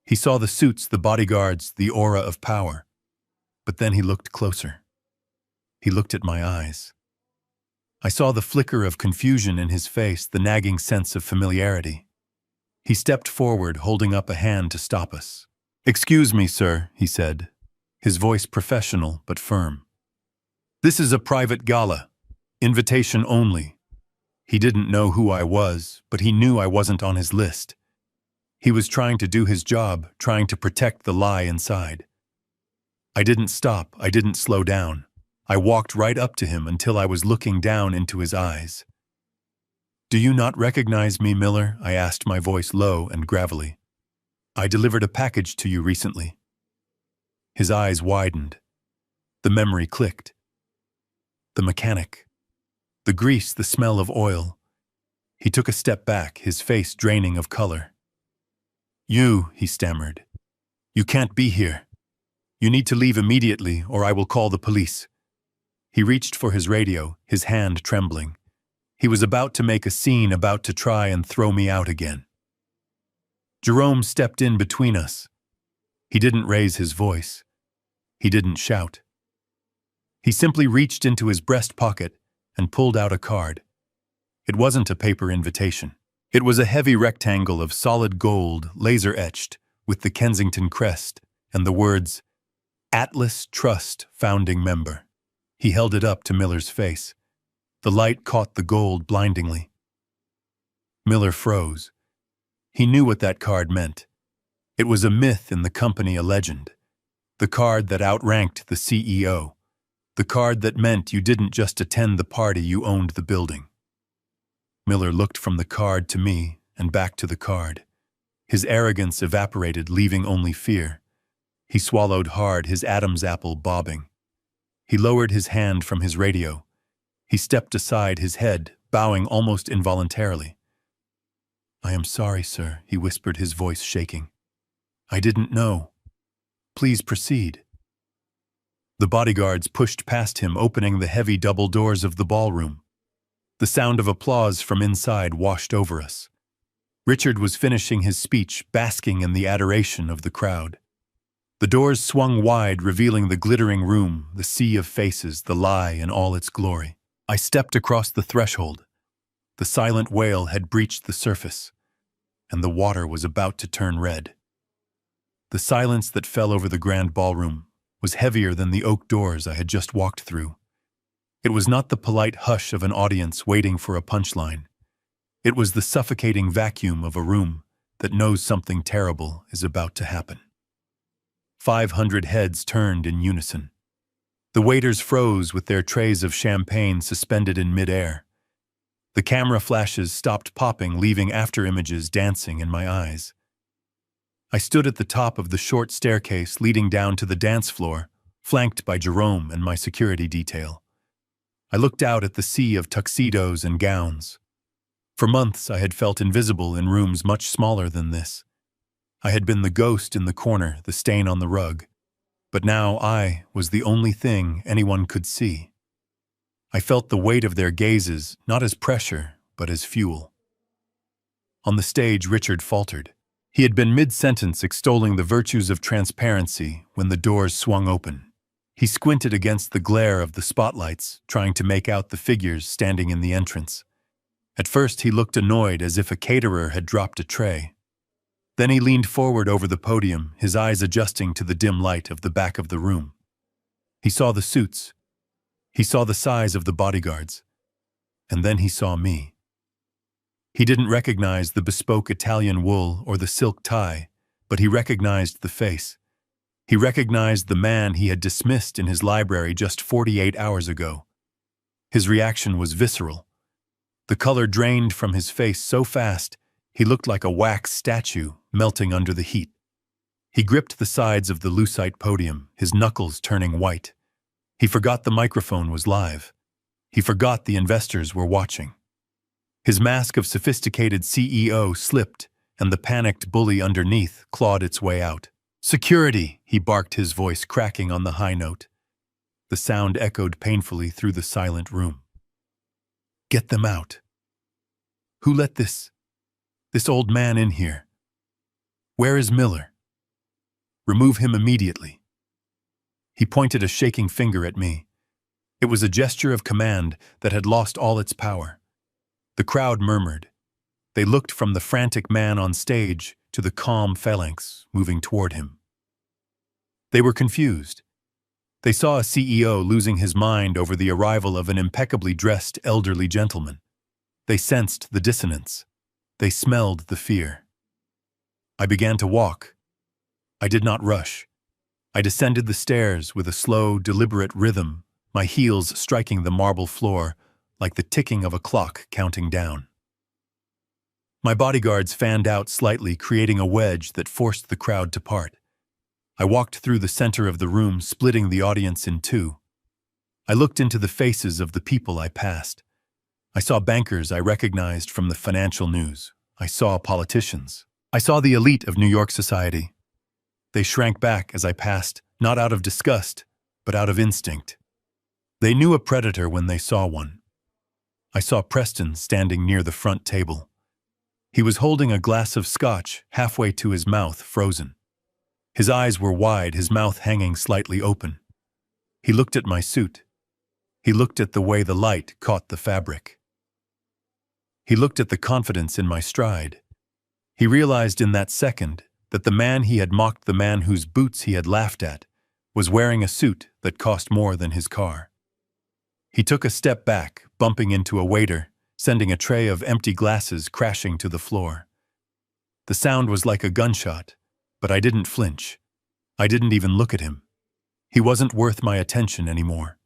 He saw the suits, the bodyguards, the aura of power. But then he looked closer. He looked at my eyes. I saw the flicker of confusion in his face, the nagging sense of familiarity. He stepped forward, holding up a hand to stop us. "Excuse me, sir," he said, his voice professional but firm. "This is a private gala. Invitation only." He didn't know who I was, but he knew I wasn't on his list. He was trying to do his job, trying to protect the lie inside. I didn't stop, I didn't slow down. I walked right up to him until I was looking down into his eyes. "Do you not recognize me, Miller?" I asked, my voice low and gravelly. "I delivered a package to you recently." His eyes widened. The memory clicked. The mechanic. The grease, the smell of oil. He took a step back, his face draining of color. "You," he stammered. "You can't be here. You need to leave immediately, or I will call the police." He reached for his radio, his hand trembling. He was about to make a scene, about to try and throw me out again. Jerome stepped in between us. He didn't raise his voice. He didn't shout. He simply reached into his breast pocket and pulled out a card. It wasn't a paper invitation. It was a heavy rectangle of solid gold, laser-etched, with the Kensington crest and the words, "Atlas Trust Founding Member." He held it up to Miller's face. The light caught the gold blindingly. Miller froze. He knew what that card meant. It was a myth in the company, a legend. The card that outranked the CEO. The card that meant you didn't just attend the party, you owned the building. Miller looked from the card to me and back to the card. His arrogance evaporated, leaving only fear. He swallowed hard, his Adam's apple bobbing. He lowered his hand from his radio. He stepped aside, his head bowing almost involuntarily. "I am sorry, sir," he whispered, his voice shaking. "I didn't know. Please proceed." The bodyguards pushed past him, opening the heavy double doors of the ballroom. The sound of applause from inside washed over us. Richard was finishing his speech, basking in the adoration of the crowd. The doors swung wide, revealing the glittering room, the sea of faces, the lie in all its glory. I stepped across the threshold. The silent whale had breached the surface, and the water was about to turn red. The silence that fell over the grand ballroom was heavier than the oak doors I had just walked through. It was not the polite hush of an audience waiting for a punchline. It was the suffocating vacuum of a room that knows something terrible is about to happen. 500 heads turned in unison. The waiters froze with their trays of champagne suspended in midair. The camera flashes stopped popping, leaving after-images dancing in my eyes. I stood at the top of the short staircase leading down to the dance floor, flanked by Jerome and my security detail. I looked out at the sea of tuxedos and gowns. For months I had felt invisible in rooms much smaller than this. I had been the ghost in the corner, the stain on the rug. But now I was the only thing anyone could see. I felt the weight of their gazes, not as pressure, but as fuel. On the stage, Richard faltered. He had been mid-sentence extolling the virtues of transparency when the doors swung open. He squinted against the glare of the spotlights, trying to make out the figures standing in the entrance. At first he looked annoyed, as if a caterer had dropped a tray. Then he leaned forward over the podium, his eyes adjusting to the dim light of the back of the room. He saw the suits. He saw the size of the bodyguards. And then he saw me. He didn't recognize the bespoke Italian wool or the silk tie, but he recognized the face. He recognized the man he had dismissed in his library just 48 hours ago. His reaction was visceral. The color drained from his face so fast, he looked like a wax statue melting under the heat. He gripped the sides of the lucite podium, his knuckles turning white. He forgot the microphone was live. He forgot the investors were watching. His mask of sophisticated CEO slipped, and the panicked bully underneath clawed its way out. "Security!" he barked, his voice cracking on the high note. The sound echoed painfully through the silent room. "Get them out. Who let this old man in here? Where is Miller? Remove him immediately." He pointed a shaking finger at me. It was a gesture of command that had lost all its power. The crowd murmured. They looked from the frantic man on stage to the calm phalanx moving toward him. They were confused. They saw a CEO losing his mind over the arrival of an impeccably dressed elderly gentleman. They sensed the dissonance. They smelled the fear. I began to walk. I did not rush. I descended the stairs with a slow, deliberate rhythm, my heels striking the marble floor like the ticking of a clock counting down. My bodyguards fanned out slightly, creating a wedge that forced the crowd to part. I walked through the center of the room, splitting the audience in two. I looked into the faces of the people I passed. I saw bankers I recognized from the financial news. I saw politicians. I saw the elite of New York society. They shrank back as I passed, not out of disgust, but out of instinct. They knew a predator when they saw one. I saw Preston standing near the front table. He was holding a glass of scotch halfway to his mouth, frozen. His eyes were wide, his mouth hanging slightly open. He looked at my suit. He looked at the way the light caught the fabric. He looked at the confidence in my stride. He realized in that second that the man he had mocked, the man whose boots he had laughed at, was wearing a suit that cost more than his car. He took a step back, bumping into a waiter, sending a tray of empty glasses crashing to the floor. The sound was like a gunshot, but I didn't flinch. I didn't even look at him. He wasn't worth my attention anymore.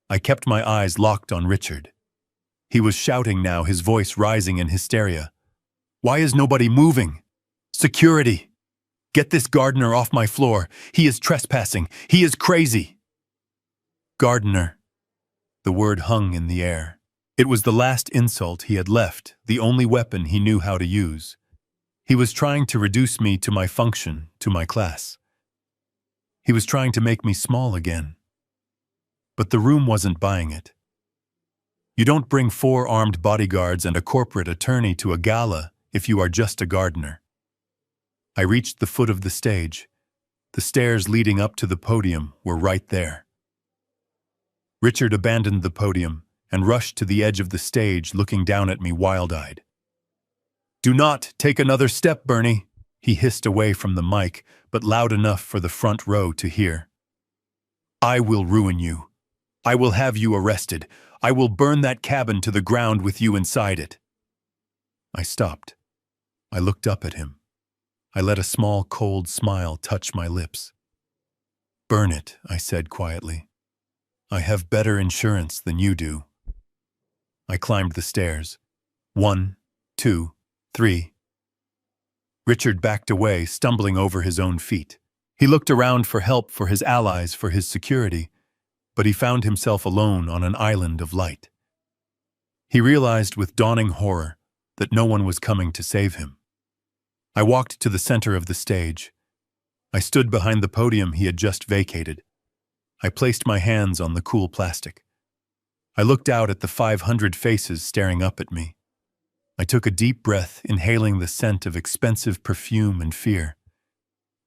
I kept my eyes locked on Richard. He was shouting now, his voice rising in hysteria. "Why is nobody moving? Security! Get this gardener off my floor. He is trespassing. He is crazy." Gardener. The word hung in the air. It was the last insult he had left, the only weapon he knew how to use. He was trying to reduce me to my function, to my class. He was trying to make me small again. But the room wasn't buying it. You don't bring 4 armed bodyguards and a corporate attorney to a gala if you are just a gardener. I reached the foot of the stage. The stairs leading up to the podium were right there. Richard abandoned the podium and rushed to the edge of the stage, looking down at me wild-eyed. "Do not take another step, Bernie," he hissed away from the mic, but loud enough for the front row to hear. "I will ruin you. I will have you arrested. I will burn that cabin to the ground with you inside it." I stopped. I looked up at him. I let a small, cold smile touch my lips. "Burn it," I said quietly. "I have better insurance than you do." I climbed the stairs. 1, 2, 3. Richard backed away, stumbling over his own feet. He looked around for help, for his allies, for his security, but he found himself alone on an island of light. He realized with dawning horror that no one was coming to save him. I walked to the center of the stage. I stood behind the podium he had just vacated. I placed my hands on the cool plastic. I looked out at the 500 faces staring up at me. I took a deep breath, inhaling the scent of expensive perfume and fear.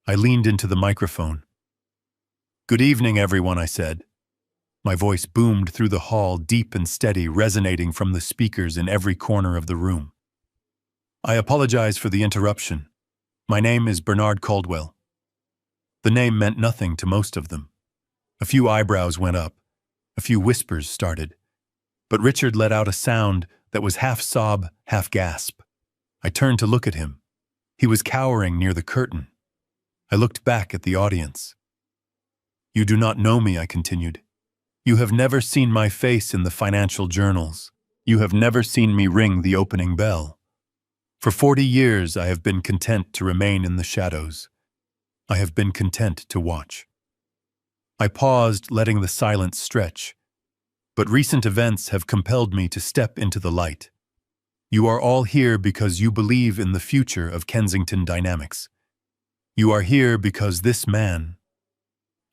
I leaned into the microphone. "Good evening, everyone," I said. My voice boomed through the hall, deep and steady, resonating from the speakers in every corner of the room. "I apologize for the interruption. My name is Bernard Caldwell. The name meant nothing to most of them. A few eyebrows went up. A few whispers started. But Richard let out a sound that was half sob, half gasp. I turned to look at him. He was cowering near the curtain. I looked back at the audience. You do not know me, I continued. You have never seen my face in the financial journals. You have never seen me ring the opening bell. For 40 years I have been content to remain in the shadows. I have been content to watch. I paused, letting the silence stretch. But recent events have compelled me to step into the light. You are all here because you believe in the future of Kensington Dynamics. You are here because this man,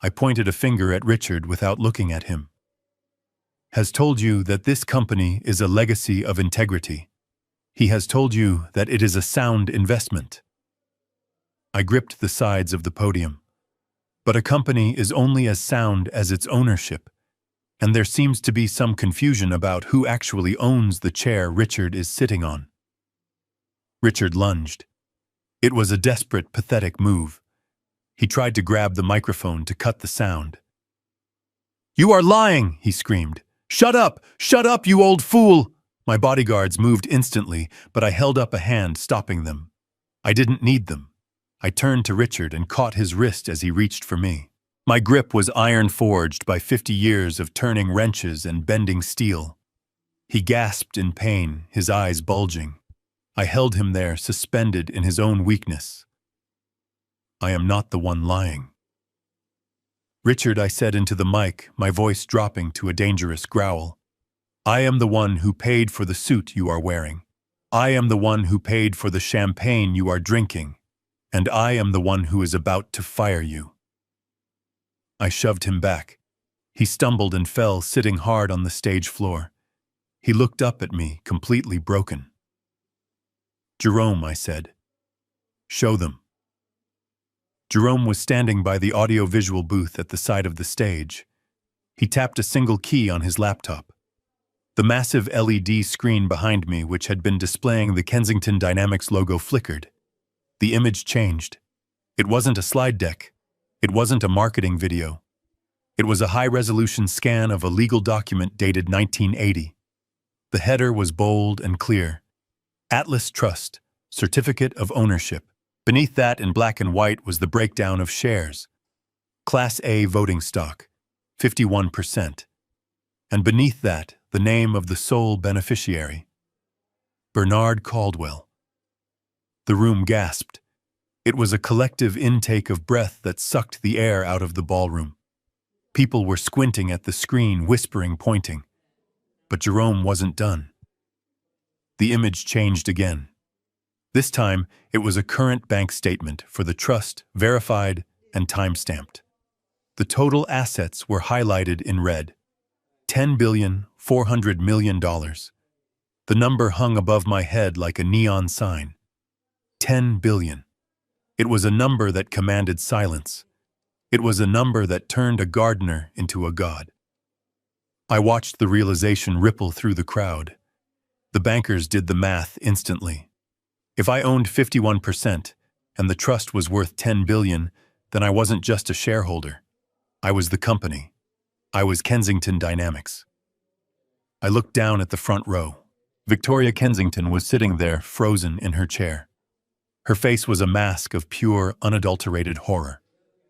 I pointed a finger at Richard without looking at him, has told you that this company is a legacy of integrity. He has told you that it is a sound investment. I gripped the sides of the podium. But a company is only as sound as its ownership, and there seems to be some confusion about who actually owns the chair Richard is sitting on. Richard lunged. It was a desperate, pathetic move. He tried to grab the microphone to cut the sound. "You are lying!" he screamed. "Shut up! Shut up, you old fool!" My bodyguards moved instantly, but I held up a hand, stopping them. I didn't need them. I turned to Richard and caught his wrist as he reached for me. My grip was iron-forged by 50 years of turning wrenches and bending steel. He gasped in pain, his eyes bulging. I held him there, suspended in his own weakness. I am not the one lying. "Richard," I said into the mic, my voice dropping to a dangerous growl. "I am the one who paid for the suit you are wearing. I am the one who paid for the champagne you are drinking. And I am the one who is about to fire you." I shoved him back. He stumbled and fell, sitting hard on the stage floor. He looked up at me, completely broken. "Jerome," I said. "Show them." Jerome was standing by the audio-visual booth at the side of the stage. He tapped a single key on his laptop. The massive LED screen behind me, which had been displaying the Kensington Dynamics logo, flickered. The image changed. It wasn't a slide deck. It wasn't a marketing video. It was a high-resolution scan of a legal document dated 1980. The header was bold and clear. Atlas Trust, Certificate of Ownership. Beneath that, in black and white, was the breakdown of shares. Class A voting stock, 51%. And beneath that, the name of the sole beneficiary, Bernard Caldwell. The room gasped. It was a collective intake of breath that sucked the air out of the ballroom. People were squinting at the screen, whispering, pointing. But Jerome wasn't done. The image changed again. This time, it was a current bank statement for the trust, verified and time-stamped. The total assets were highlighted in red. $10.4 billion. The number hung above my head like a neon sign. 10 billion. It was a number that commanded silence. It was a number that turned a gardener into a god. I watched the realization ripple through the crowd. The bankers did the math instantly. If I owned 51% and the trust was worth 10 billion, then I wasn't just a shareholder. I was the company. I was Kensington Dynamics. I looked down at the front row. Victoria Kensington was sitting there, frozen in her chair. Her face was a mask of pure, unadulterated horror.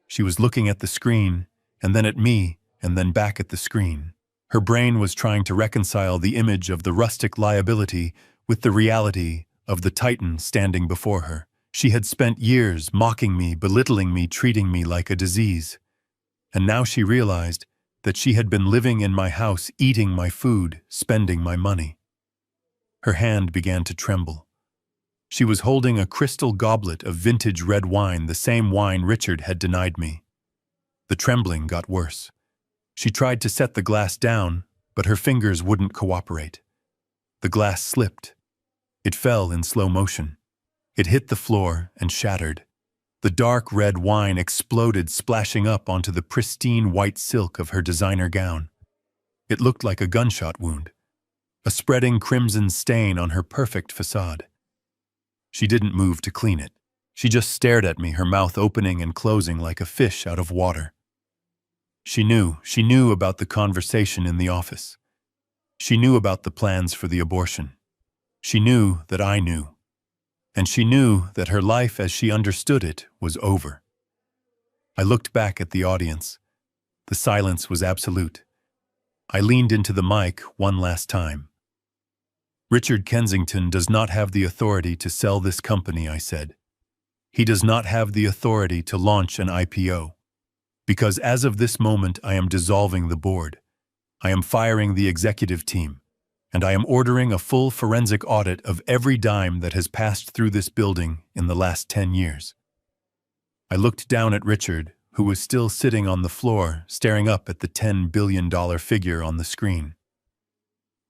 She was looking at the screen, and then at me, and then back at the screen. Her brain was trying to reconcile the image of the rustic liability with the reality of the titan standing before her. She had spent years mocking me, belittling me, treating me like a disease. And now she realized that she had been living in my house, eating my food, spending my money. Her hand began to tremble. She was holding a crystal goblet of vintage red wine, the same wine Richard had denied me. The trembling got worse. She tried to set the glass down, but her fingers wouldn't cooperate. The glass slipped. It fell in slow motion. It hit the floor and shattered. The dark red wine exploded, splashing up onto the pristine white silk of her designer gown. It looked like a gunshot wound, a spreading crimson stain on her perfect facade. She didn't move to clean it. She just stared at me, her mouth opening and closing like a fish out of water. She knew about the conversation in the office. She knew about the plans for the abortion. She knew that I knew. And she knew that her life as she understood it was over. I looked back at the audience. The silence was absolute. I leaned into the mic one last time. Richard Kensington does not have the authority to sell this company, I said. He does not have the authority to launch an IPO. Because as of this moment, I am dissolving the board. I am firing the executive team. And I am ordering a full forensic audit of every dime that has passed through this building in the last 10 years. I looked down at Richard, who was still sitting on the floor, staring up at the $10 billion figure on the screen.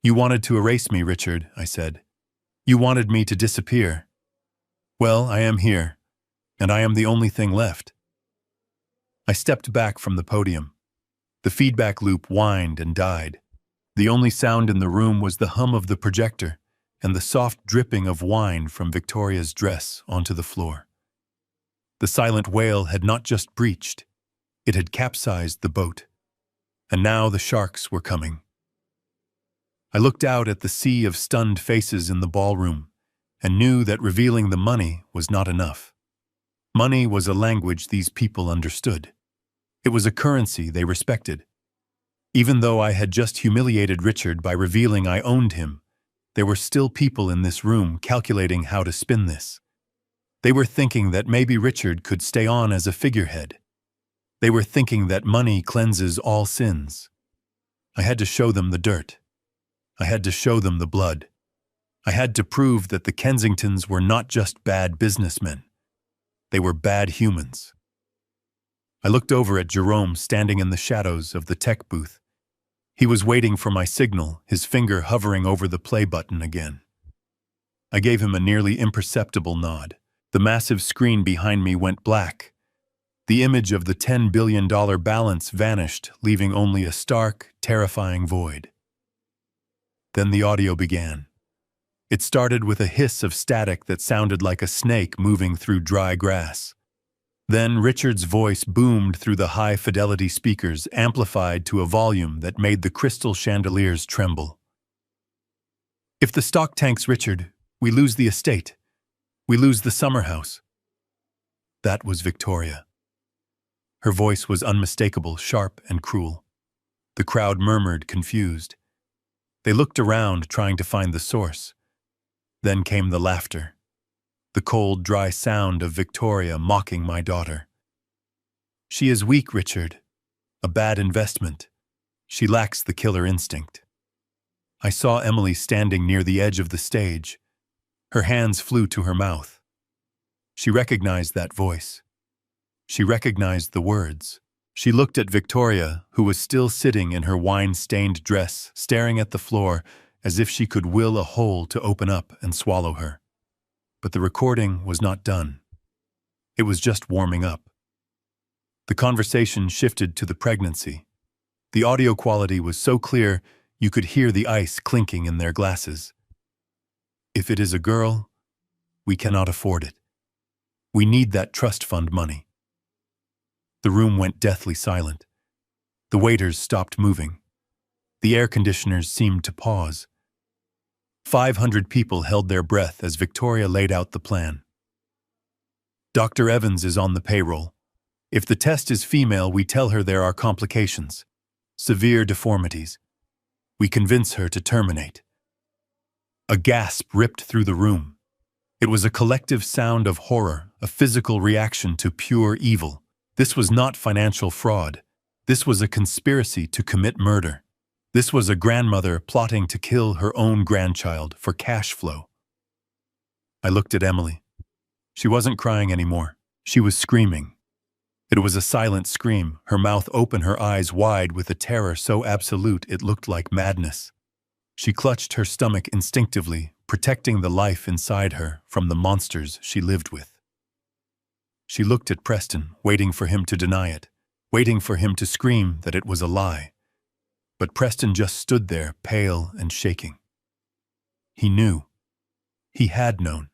You wanted to erase me, Richard, I said. You wanted me to disappear. Well, I am here, and I am the only thing left. I stepped back from the podium. The feedback loop whined and died. The only sound in the room was the hum of the projector and the soft dripping of wine from Victoria's dress onto the floor. The silent whale had not just breached, it had capsized the boat. And now the sharks were coming. I looked out at the sea of stunned faces in the ballroom and knew that revealing the money was not enough. Money was a language these people understood. It was a currency they respected. Even though I had just humiliated Richard by revealing I owned him, there were still people in this room calculating how to spin this. They were thinking that maybe Richard could stay on as a figurehead. They were thinking that money cleanses all sins. I had to show them the dirt. I had to show them the blood. I had to prove that the Kensingtons were not just bad businessmen. They were bad humans. I looked over at Jerome standing in the shadows of the tech booth. He was waiting for my signal, his finger hovering over the play button again. I gave him a nearly imperceptible nod. The massive screen behind me went black. The image of the $10 billion balance vanished, leaving only a stark, terrifying void. Then the audio began. It started with a hiss of static that sounded like a snake moving through dry grass. Then Richard's voice boomed through the high-fidelity speakers, amplified to a volume that made the crystal chandeliers tremble. If the stock tanks, Richard, we lose the estate. We lose the summer house. That was Victoria. Her voice was unmistakable, sharp and cruel. The crowd murmured, confused. They looked around, trying to find the source. Then came the laughter. The cold, dry sound of Victoria mocking my daughter. She is weak, Richard. A bad investment. She lacks the killer instinct. I saw Emily standing near the edge of the stage. Her hands flew to her mouth. She recognized that voice. She recognized the words. She looked at Victoria, who was still sitting in her wine-stained dress, staring at the floor as if she could will a hole to open up and swallow her. But the recording was not done. It was just warming up. The conversation shifted to the pregnancy. The audio quality was so clear you could hear the ice clinking in their glasses. If it is a girl, we cannot afford it. We need that trust fund money. The room went deathly silent. The waiters stopped moving. The air conditioners seemed to pause. 500 people held their breath as Victoria laid out the plan. Dr. Evans is on the payroll. If the test is female, we tell her there are complications, severe deformities. We convince her to terminate. A gasp ripped through the room. It was a collective sound of horror, a physical reaction to pure evil. This was not financial fraud. This was a conspiracy to commit murder. This was a grandmother plotting to kill her own grandchild for cash flow. I looked at Emily. She wasn't crying anymore. She was screaming. It was a silent scream, her mouth open, her eyes wide with a terror so absolute it looked like madness. She clutched her stomach instinctively, protecting the life inside her from the monsters she lived with. She looked at Preston, waiting for him to deny it, waiting for him to scream that it was a lie. But Preston just stood there, pale and shaking. He knew. He had known.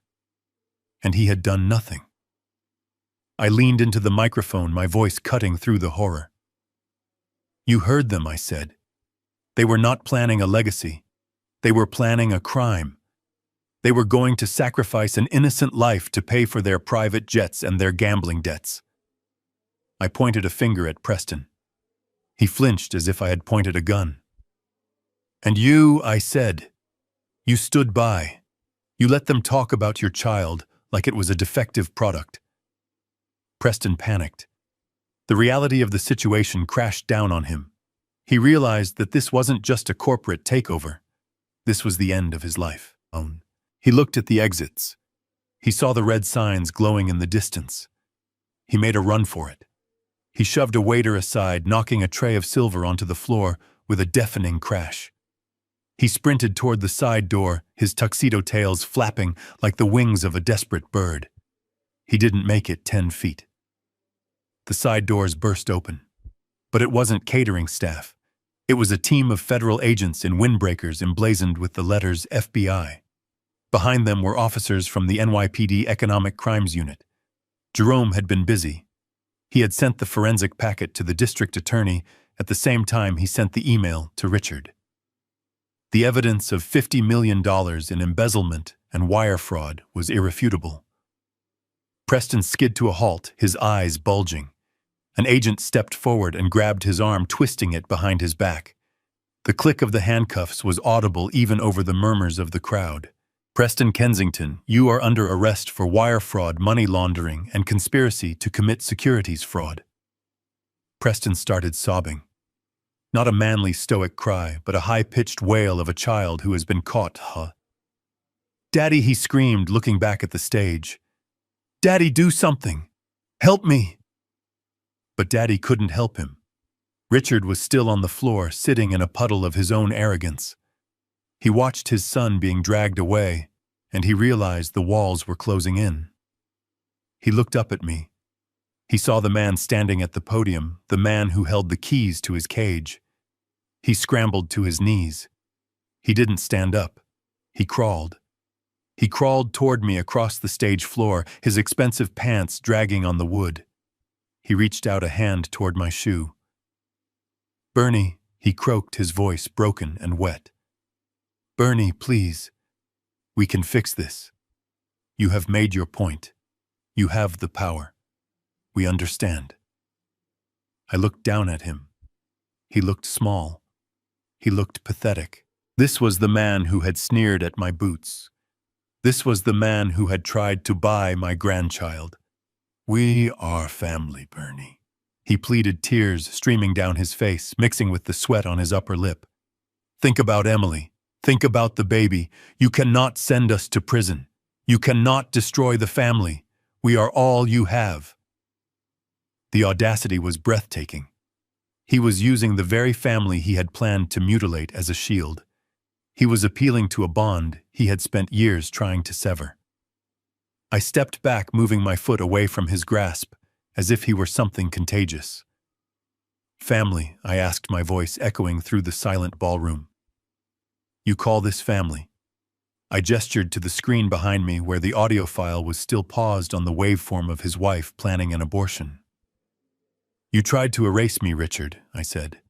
And he had done nothing. I leaned into the microphone, my voice cutting through the horror. You heard them, I said. They were not planning a legacy. They were planning a crime. They were going to sacrifice an innocent life to pay for their private jets and their gambling debts. I pointed a finger at Preston. He flinched as if I had pointed a gun. And you, I said, you stood by. You let them talk about your child like it was a defective product. Preston panicked. The reality of the situation crashed down on him. He realized that this wasn't just a corporate takeover. This was the end of his life. He looked at the exits. He saw the red signs glowing in the distance. He made a run for it. He shoved a waiter aside, knocking a tray of silver onto the floor with a deafening crash. He sprinted toward the side door, his tuxedo tails flapping like the wings of a desperate bird. He didn't make it 10 feet. The side doors burst open. But it wasn't catering staff. It was a team of federal agents in windbreakers emblazoned with the letters FBI. Behind them were officers from the NYPD Economic Crimes Unit. Jerome had been busy. He had sent the forensic packet to the district attorney at the same time he sent the email to Richard. The evidence of $50 million in embezzlement and wire fraud was irrefutable. Preston skid to a halt, his eyes bulging. An agent stepped forward and grabbed his arm, twisting it behind his back. The click of the handcuffs was audible even over the murmurs of the crowd. Preston Kensington, you are under arrest for wire fraud, money laundering, and conspiracy to commit securities fraud. Preston started sobbing. Not a manly, stoic cry, but a high-pitched wail of a child who has been caught. Daddy, he screamed, looking back at the stage. Daddy, do something! Help me! But Daddy couldn't help him. Richard was still on the floor, sitting in a puddle of his own arrogance. He watched his son being dragged away, and he realized the walls were closing in. He looked up at me. He saw the man standing at the podium, the man who held the keys to his cage. He scrambled to his knees. He didn't stand up. He crawled. He crawled toward me across the stage floor, his expensive pants dragging on the wood. He reached out a hand toward my shoe. Bernie, he croaked, his voice broken and wet. Bernie, please. We can fix this. You have made your point. You have the power. We understand. I looked down at him. He looked small. He looked pathetic. This was the man who had sneered at my boots. This was the man who had tried to buy my grandchild. We are family, Bernie. He pleaded, tears streaming down his face, mixing with the sweat on his upper lip. Think about Emily. Think about the baby. You cannot send us to prison. You cannot destroy the family. We are all you have. The audacity was breathtaking. He was using the very family he had planned to mutilate as a shield. He was appealing to a bond he had spent years trying to sever. I stepped back, moving my foot away from his grasp, as if he were something contagious. Family, I asked, my voice echoing through the silent ballroom. You call this family? I gestured to the screen behind me where the audio file was still paused on the waveform of his wife planning an abortion. You tried to erase me, Richard, I said.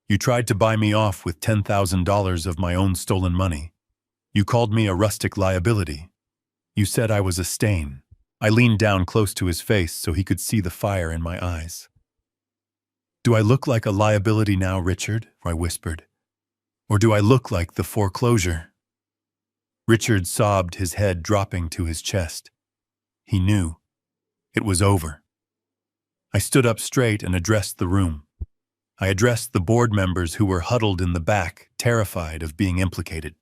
You tried to buy me off with $10,000 of my own stolen money. You called me a rustic liability. You said I was a stain. I leaned down close to his face so he could see the fire in my eyes. Do I look like a liability now, Richard? I whispered. Or do I look like the foreclosure? Richard sobbed, his head dropping to his chest. He knew. It was over. I stood up straight and addressed the room. I addressed the board members who were huddled in the back, terrified of being implicated.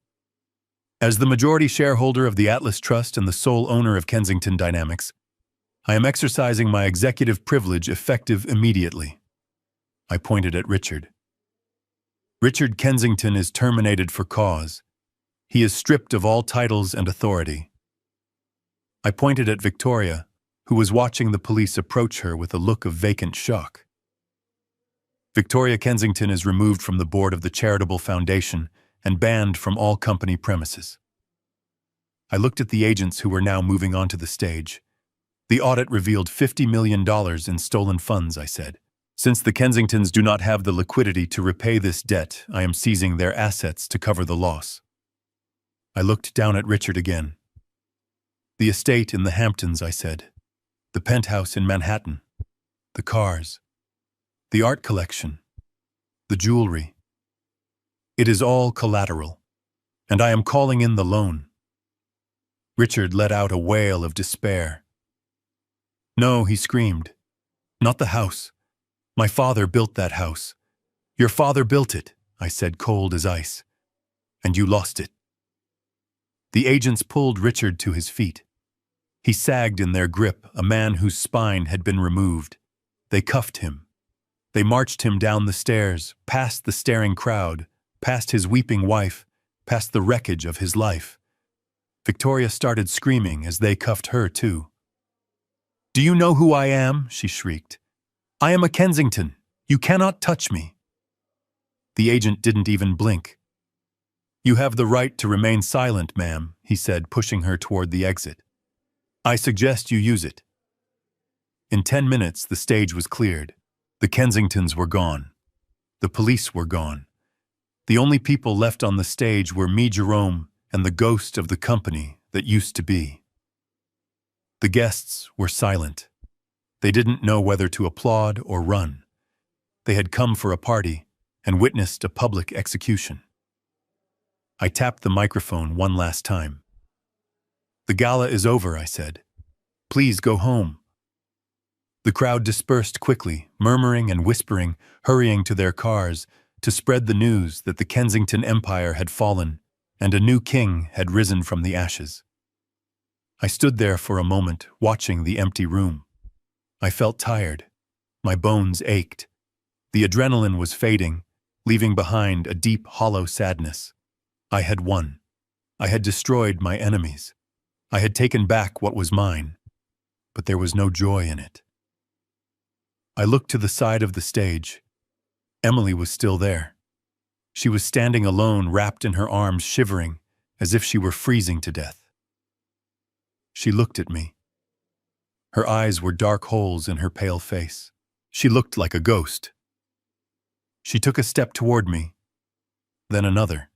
As the majority shareholder of the Atlas Trust and the sole owner of Kensington Dynamics, I am exercising my executive privilege effective immediately. I pointed at Richard. Richard Kensington is terminated for cause. He is stripped of all titles and authority. I pointed at Victoria, who was watching the police approach her with a look of vacant shock. Victoria Kensington is removed from the board of the charitable foundation and banned from all company premises. I looked at the agents who were now moving onto the stage. The audit revealed $50 million in stolen funds, I said. Since the Kensingtons do not have the liquidity to repay this debt, I am seizing their assets to cover the loss. I looked down at Richard again. The estate in the Hamptons, I said. The penthouse in Manhattan. The cars. The art collection. The jewelry. It is all collateral, and I am calling in the loan. Richard let out a wail of despair. No, he screamed. Not the house. My father built that house. Your father built it, I said, cold as ice. And you lost it. The agents pulled Richard to his feet. He sagged in their grip, a man whose spine had been removed. They cuffed him. They marched him down the stairs, past the staring crowd, past his weeping wife, past the wreckage of his life. Victoria started screaming as they cuffed her too. Do you know who I am? She shrieked. I am a Kensington. You cannot touch me. The agent didn't even blink. You have the right to remain silent, ma'am, he said, pushing her toward the exit. I suggest you use it. In 10 minutes, the stage was cleared. The Kensingtons were gone. The police were gone. The only people left on the stage were me, Jerome, and the ghost of the company that used to be. The guests were silent. They didn't know whether to applaud or run. They had come for a party and witnessed a public execution. I tapped the microphone one last time. The gala is over, I said. Please go home. The crowd dispersed quickly, murmuring and whispering, hurrying to their cars to spread the news that the Kensington Empire had fallen and a new king had risen from the ashes. I stood there for a moment, watching the empty room. I felt tired. My bones ached. The adrenaline was fading, leaving behind a deep, hollow sadness. I had won. I had destroyed my enemies. I had taken back what was mine, but there was no joy in it. I looked to the side of the stage. Emily was still there. She was standing alone, wrapped in her arms, shivering, as if she were freezing to death. She looked at me. Her eyes were dark holes in her pale face. She looked like a ghost. She took a step toward me, then another.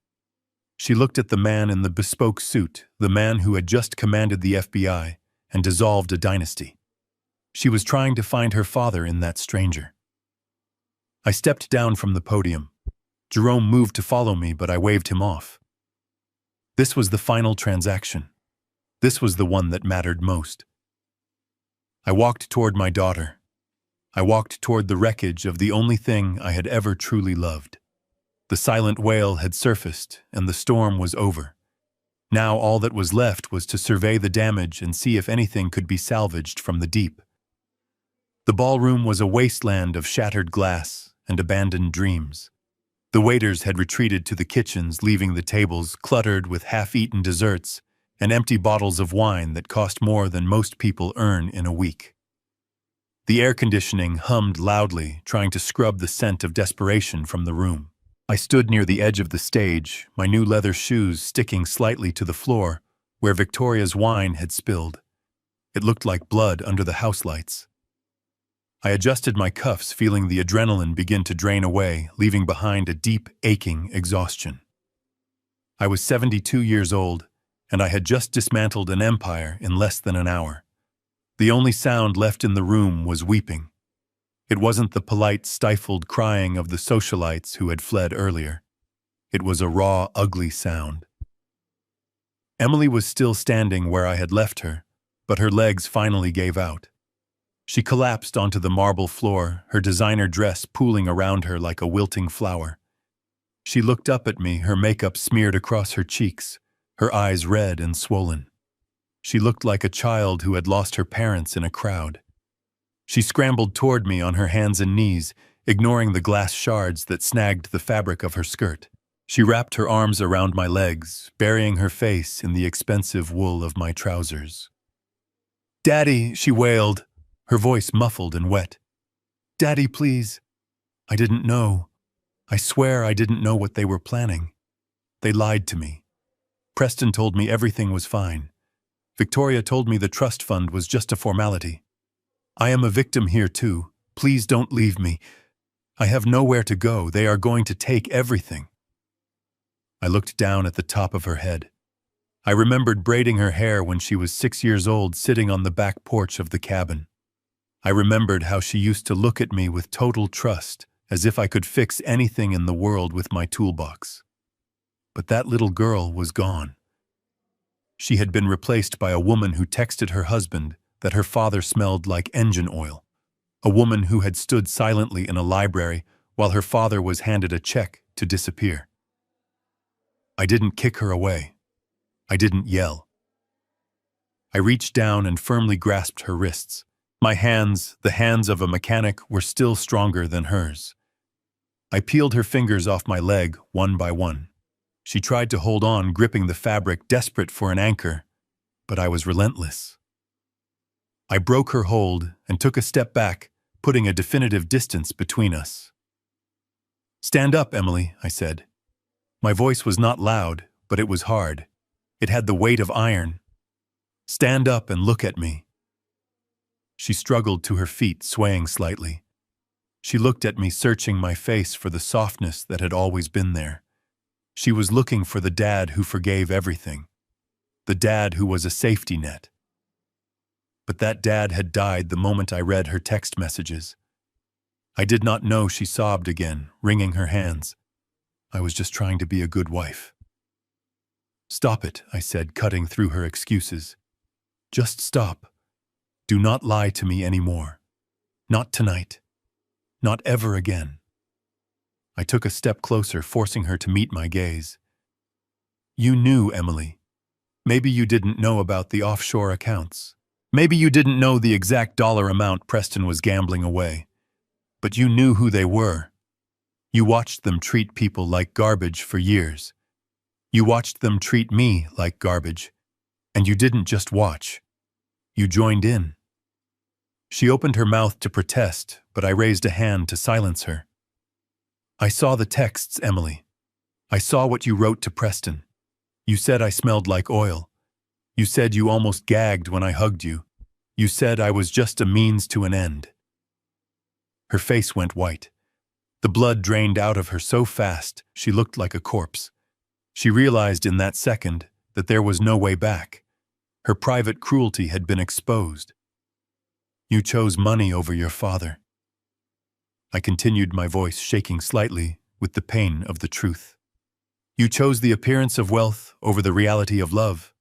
She looked at the man in the bespoke suit, the man who had just commanded the FBI and dissolved a dynasty. She was trying to find her father in that stranger. I stepped down from the podium. Jerome moved to follow me, but I waved him off. This was the final transaction. This was the one that mattered most. I walked toward my daughter. I walked toward the wreckage of the only thing I had ever truly loved. The silent whale had surfaced, and the storm was over. Now all that was left was to survey the damage and see if anything could be salvaged from the deep. The ballroom was a wasteland of shattered glass and abandoned dreams. The waiters had retreated to the kitchens, leaving the tables cluttered with half-eaten desserts and empty bottles of wine that cost more than most people earn in a week. The air conditioning hummed loudly, trying to scrub the scent of desperation from the room. I stood near the edge of the stage, my new leather shoes sticking slightly to the floor where Victoria's wine had spilled. It looked like blood under the house lights. I adjusted my cuffs, feeling the adrenaline begin to drain away, leaving behind a deep, aching exhaustion. I was 72 years old, and I had just dismantled an empire in less than an hour. The only sound left in the room was weeping. It wasn't the polite, stifled crying of the socialites who had fled earlier. It was a raw, ugly sound. Emily was still standing where I had left her, but her legs finally gave out. She collapsed onto the marble floor, her designer dress pooling around her like a wilting flower. She looked up at me, her makeup smeared across her cheeks, her eyes red and swollen. She looked like a child who had lost her parents in a crowd. She scrambled toward me on her hands and knees, ignoring the glass shards that snagged the fabric of her skirt. She wrapped her arms around my legs, burying her face in the expensive wool of my trousers. "Daddy," she wailed, her voice muffled and wet. "Daddy, please." I didn't know. I swear I didn't know what they were planning. They lied to me. Preston told me everything was fine. Victoria told me the trust fund was just a formality. I am a victim here too. Please don't leave me. I have nowhere to go. They are going to take everything. I looked down at the top of her head. I remembered braiding her hair when she was 6 years old, sitting on the back porch of the cabin. I remembered how she used to look at me with total trust, as if I could fix anything in the world with my toolbox. But that little girl was gone. She had been replaced by a woman who texted her husband that her father smelled like engine oil. A woman who had stood silently in a library while her father was handed a check to disappear. I didn't kick her away. I didn't yell. I reached down and firmly grasped her wrists. My hands, the hands of a mechanic, were still stronger than hers. I peeled her fingers off my leg one by one. She tried to hold on, gripping the fabric, desperate for an anchor, but I was relentless. I broke her hold and took a step back, putting a definitive distance between us. "Stand up, Emily," I said. My voice was not loud, but it was hard. It had the weight of iron. "Stand up and look at me." She struggled to her feet, swaying slightly. She looked at me, searching my face for the softness that had always been there. She was looking for the dad who forgave everything. The dad who was a safety net. But that dad had died the moment I read her text messages. I did not know she sobbed again, wringing her hands. I was just trying to be a good wife. "Stop it," I said, cutting through her excuses. "Just stop. Do not lie to me anymore. Not tonight. Not ever again." I took a step closer, forcing her to meet my gaze. "You knew, Emily. Maybe you didn't know about the offshore accounts. Maybe you didn't know the exact dollar amount Preston was gambling away. But you knew who they were. You watched them treat people like garbage for years. You watched them treat me like garbage. And you didn't just watch. You joined in." She opened her mouth to protest, but I raised a hand to silence her. "I saw the texts, Emily. I saw what you wrote to Preston. You said I smelled like oil. You said you almost gagged when I hugged you. You said I was just a means to an end." Her face went white. The blood drained out of her so fast she looked like a corpse. She realized in that second that there was no way back. Her private cruelty had been exposed. "You chose money over your father." I continued, my voice shaking slightly with the pain of the truth. "You chose the appearance of wealth over the reality of love.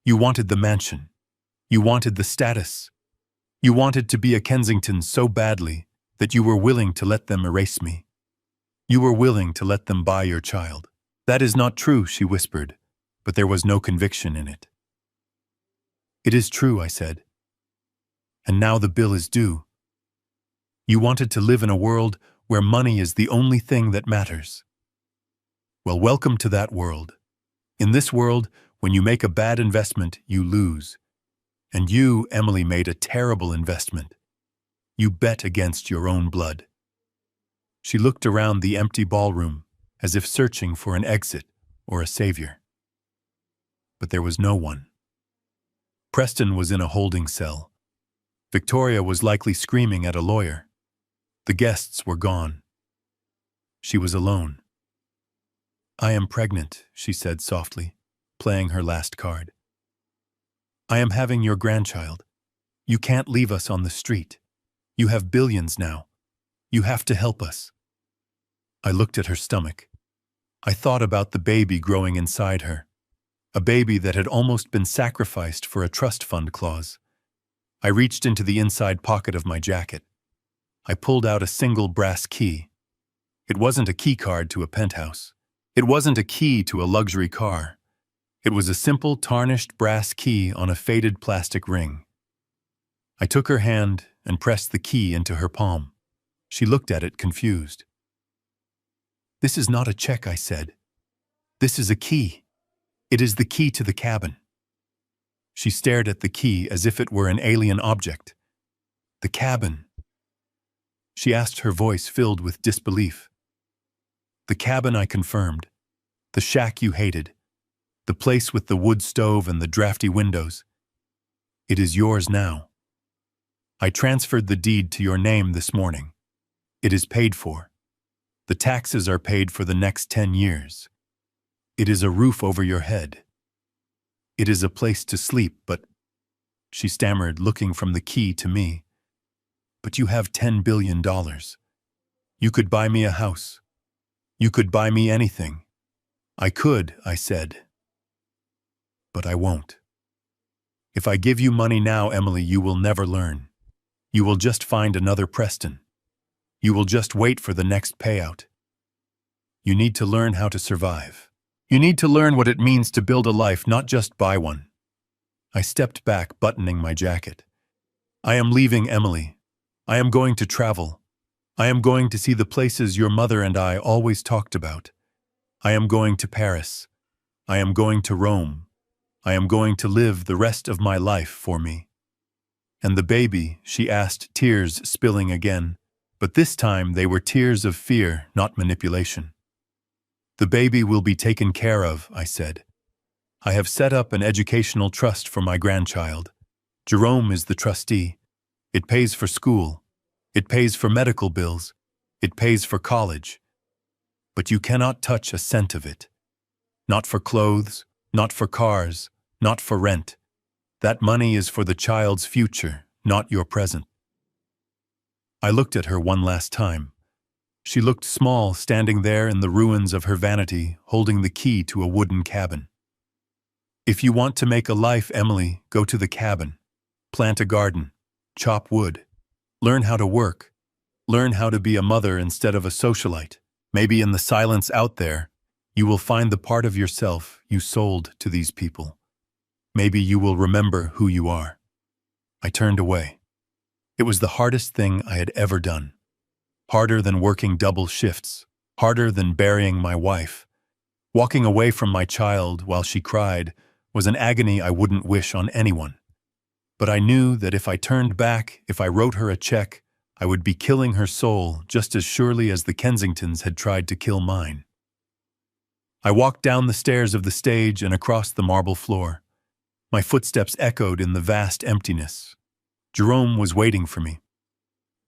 You wanted the mansion. You wanted the status. You wanted to be a Kensington so badly that you were willing to let them erase me. You were willing to let them buy your child." "That is not true," she whispered, but there was no conviction in it. "It is true," I said. "And now the bill is due. You wanted to live in a world where money is the only thing that matters. Well, welcome to that world. In this world, when you make a bad investment, you lose. And you, Emily, made a terrible investment. You bet against your own blood." She looked around the empty ballroom, as if searching for an exit or a savior. But there was no one. Preston was in a holding cell. Victoria was likely screaming at a lawyer. The guests were gone. She was alone. "I am pregnant," she said softly, playing her last card. "I am having your grandchild. You can't leave us on the street. You have billions now. You have to help us." I looked at her stomach. I thought about the baby growing inside her, a baby that had almost been sacrificed for a trust fund clause. I reached into the inside pocket of my jacket. I pulled out a single brass key. It wasn't a key card to a penthouse. It wasn't a key to a luxury car. It was a simple, tarnished brass key on a faded plastic ring. I took her hand and pressed the key into her palm. She looked at it, confused. "This is not a check," I said. "This is a key. It is the key to the cabin." She stared at the key as if it were an alien object. "The cabin?" she asked, her voice filled with disbelief. "The cabin," I confirmed. "The shack you hated. The place with the wood stove and the drafty windows. It is yours now. I transferred the deed to your name this morning. It is paid for. The taxes are paid for the next 10 years. It is a roof over your head. It is a place to sleep, but, she stammered, looking from the key to me. But you have $10 billion. You could buy me a house. You could buy me anything. I could, I said. But I won't. If I give you money now, Emily, you will never learn. You will just find another Preston. You will just wait for the next payout. You need to learn how to survive. You need to learn what it means to build a life, not just buy one. I stepped back, buttoning my jacket. I am leaving, Emily. I am going to travel. I am going to see the places your mother and I always talked about. I am going to Paris. I am going to Rome. I am going to live the rest of my life for me. And the baby, she asked, tears spilling again. But this time they were tears of fear, not manipulation. The baby will be taken care of, I said. I have set up an educational trust for my grandchild. Jerome is the trustee. It pays for school. It pays for medical bills. It pays for college. But you cannot touch a cent of it. Not for clothes, not for cars, not for rent. That money is for the child's future, not your present. I looked at her one last time. She looked small, standing there in the ruins of her vanity, holding the key to a wooden cabin. If you want to make a life, Emily, go to the cabin. Plant a garden. Chop wood. Learn how to work. Learn how to be a mother instead of a socialite. Maybe in the silence out there, you will find the part of yourself you sold to these people. Maybe you will remember who you are. I turned away. It was the hardest thing I had ever done. Harder than working double shifts. Harder than burying my wife. Walking away from my child while she cried was an agony I wouldn't wish on anyone. But I knew that if I turned back, if I wrote her a check, I would be killing her soul just as surely as the Kensingtons had tried to kill mine. I walked down the stairs of the stage and across the marble floor. My footsteps echoed in the vast emptiness. Jerome was waiting for me.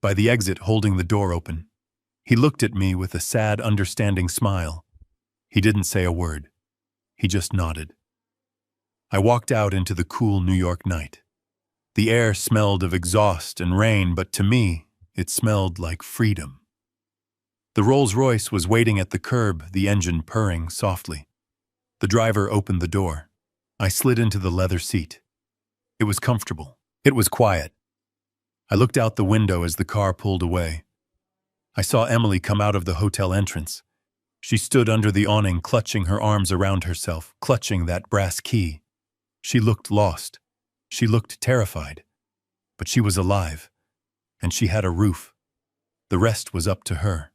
By the exit, holding the door open. He looked at me with a sad, understanding smile. He didn't say a word. He just nodded. I walked out into the cool New York night. The air smelled of exhaust and rain, but to me, it smelled like freedom. The Rolls-Royce was waiting at the curb, the engine purring softly. The driver opened the door. I slid into the leather seat. It was comfortable. It was quiet. I looked out the window as the car pulled away. I saw Emily come out of the hotel entrance. She stood under the awning, clutching her arms around herself, clutching that brass key. She looked lost. She looked terrified. But she was alive, and she had a roof. The rest was up to her.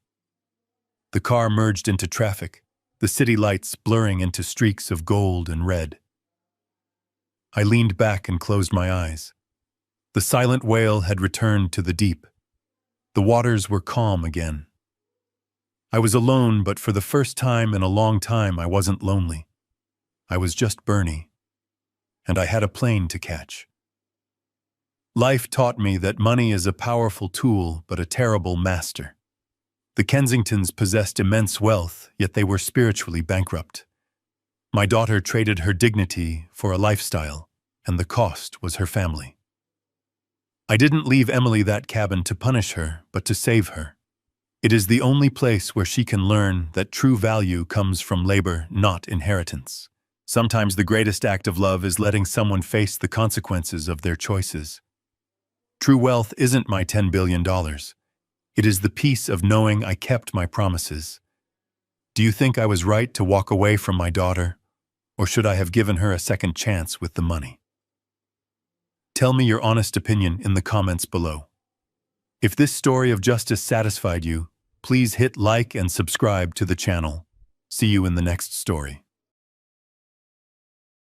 The car merged into traffic, the city lights blurring into streaks of gold and red. I leaned back and closed my eyes. The silent wail had returned to the deep. The waters were calm again. I was alone, but for the first time in a long time I wasn't lonely. I was just Bernie. And I had a plane to catch. Life taught me that money is a powerful tool, but a terrible master. The Kensingtons possessed immense wealth, yet they were spiritually bankrupt. My daughter traded her dignity for a lifestyle, and the cost was her family. I didn't leave Emily that cabin to punish her, but to save her. It is the only place where she can learn that true value comes from labor, not inheritance. Sometimes the greatest act of love is letting someone face the consequences of their choices. True wealth isn't my $10 billion. It is the peace of knowing I kept my promises. Do you think I was right to walk away from my daughter, or should I have given her a second chance with the money? Tell me your honest opinion in the comments below. If this story of justice satisfied you, please hit like and subscribe to the channel. See you in the next story.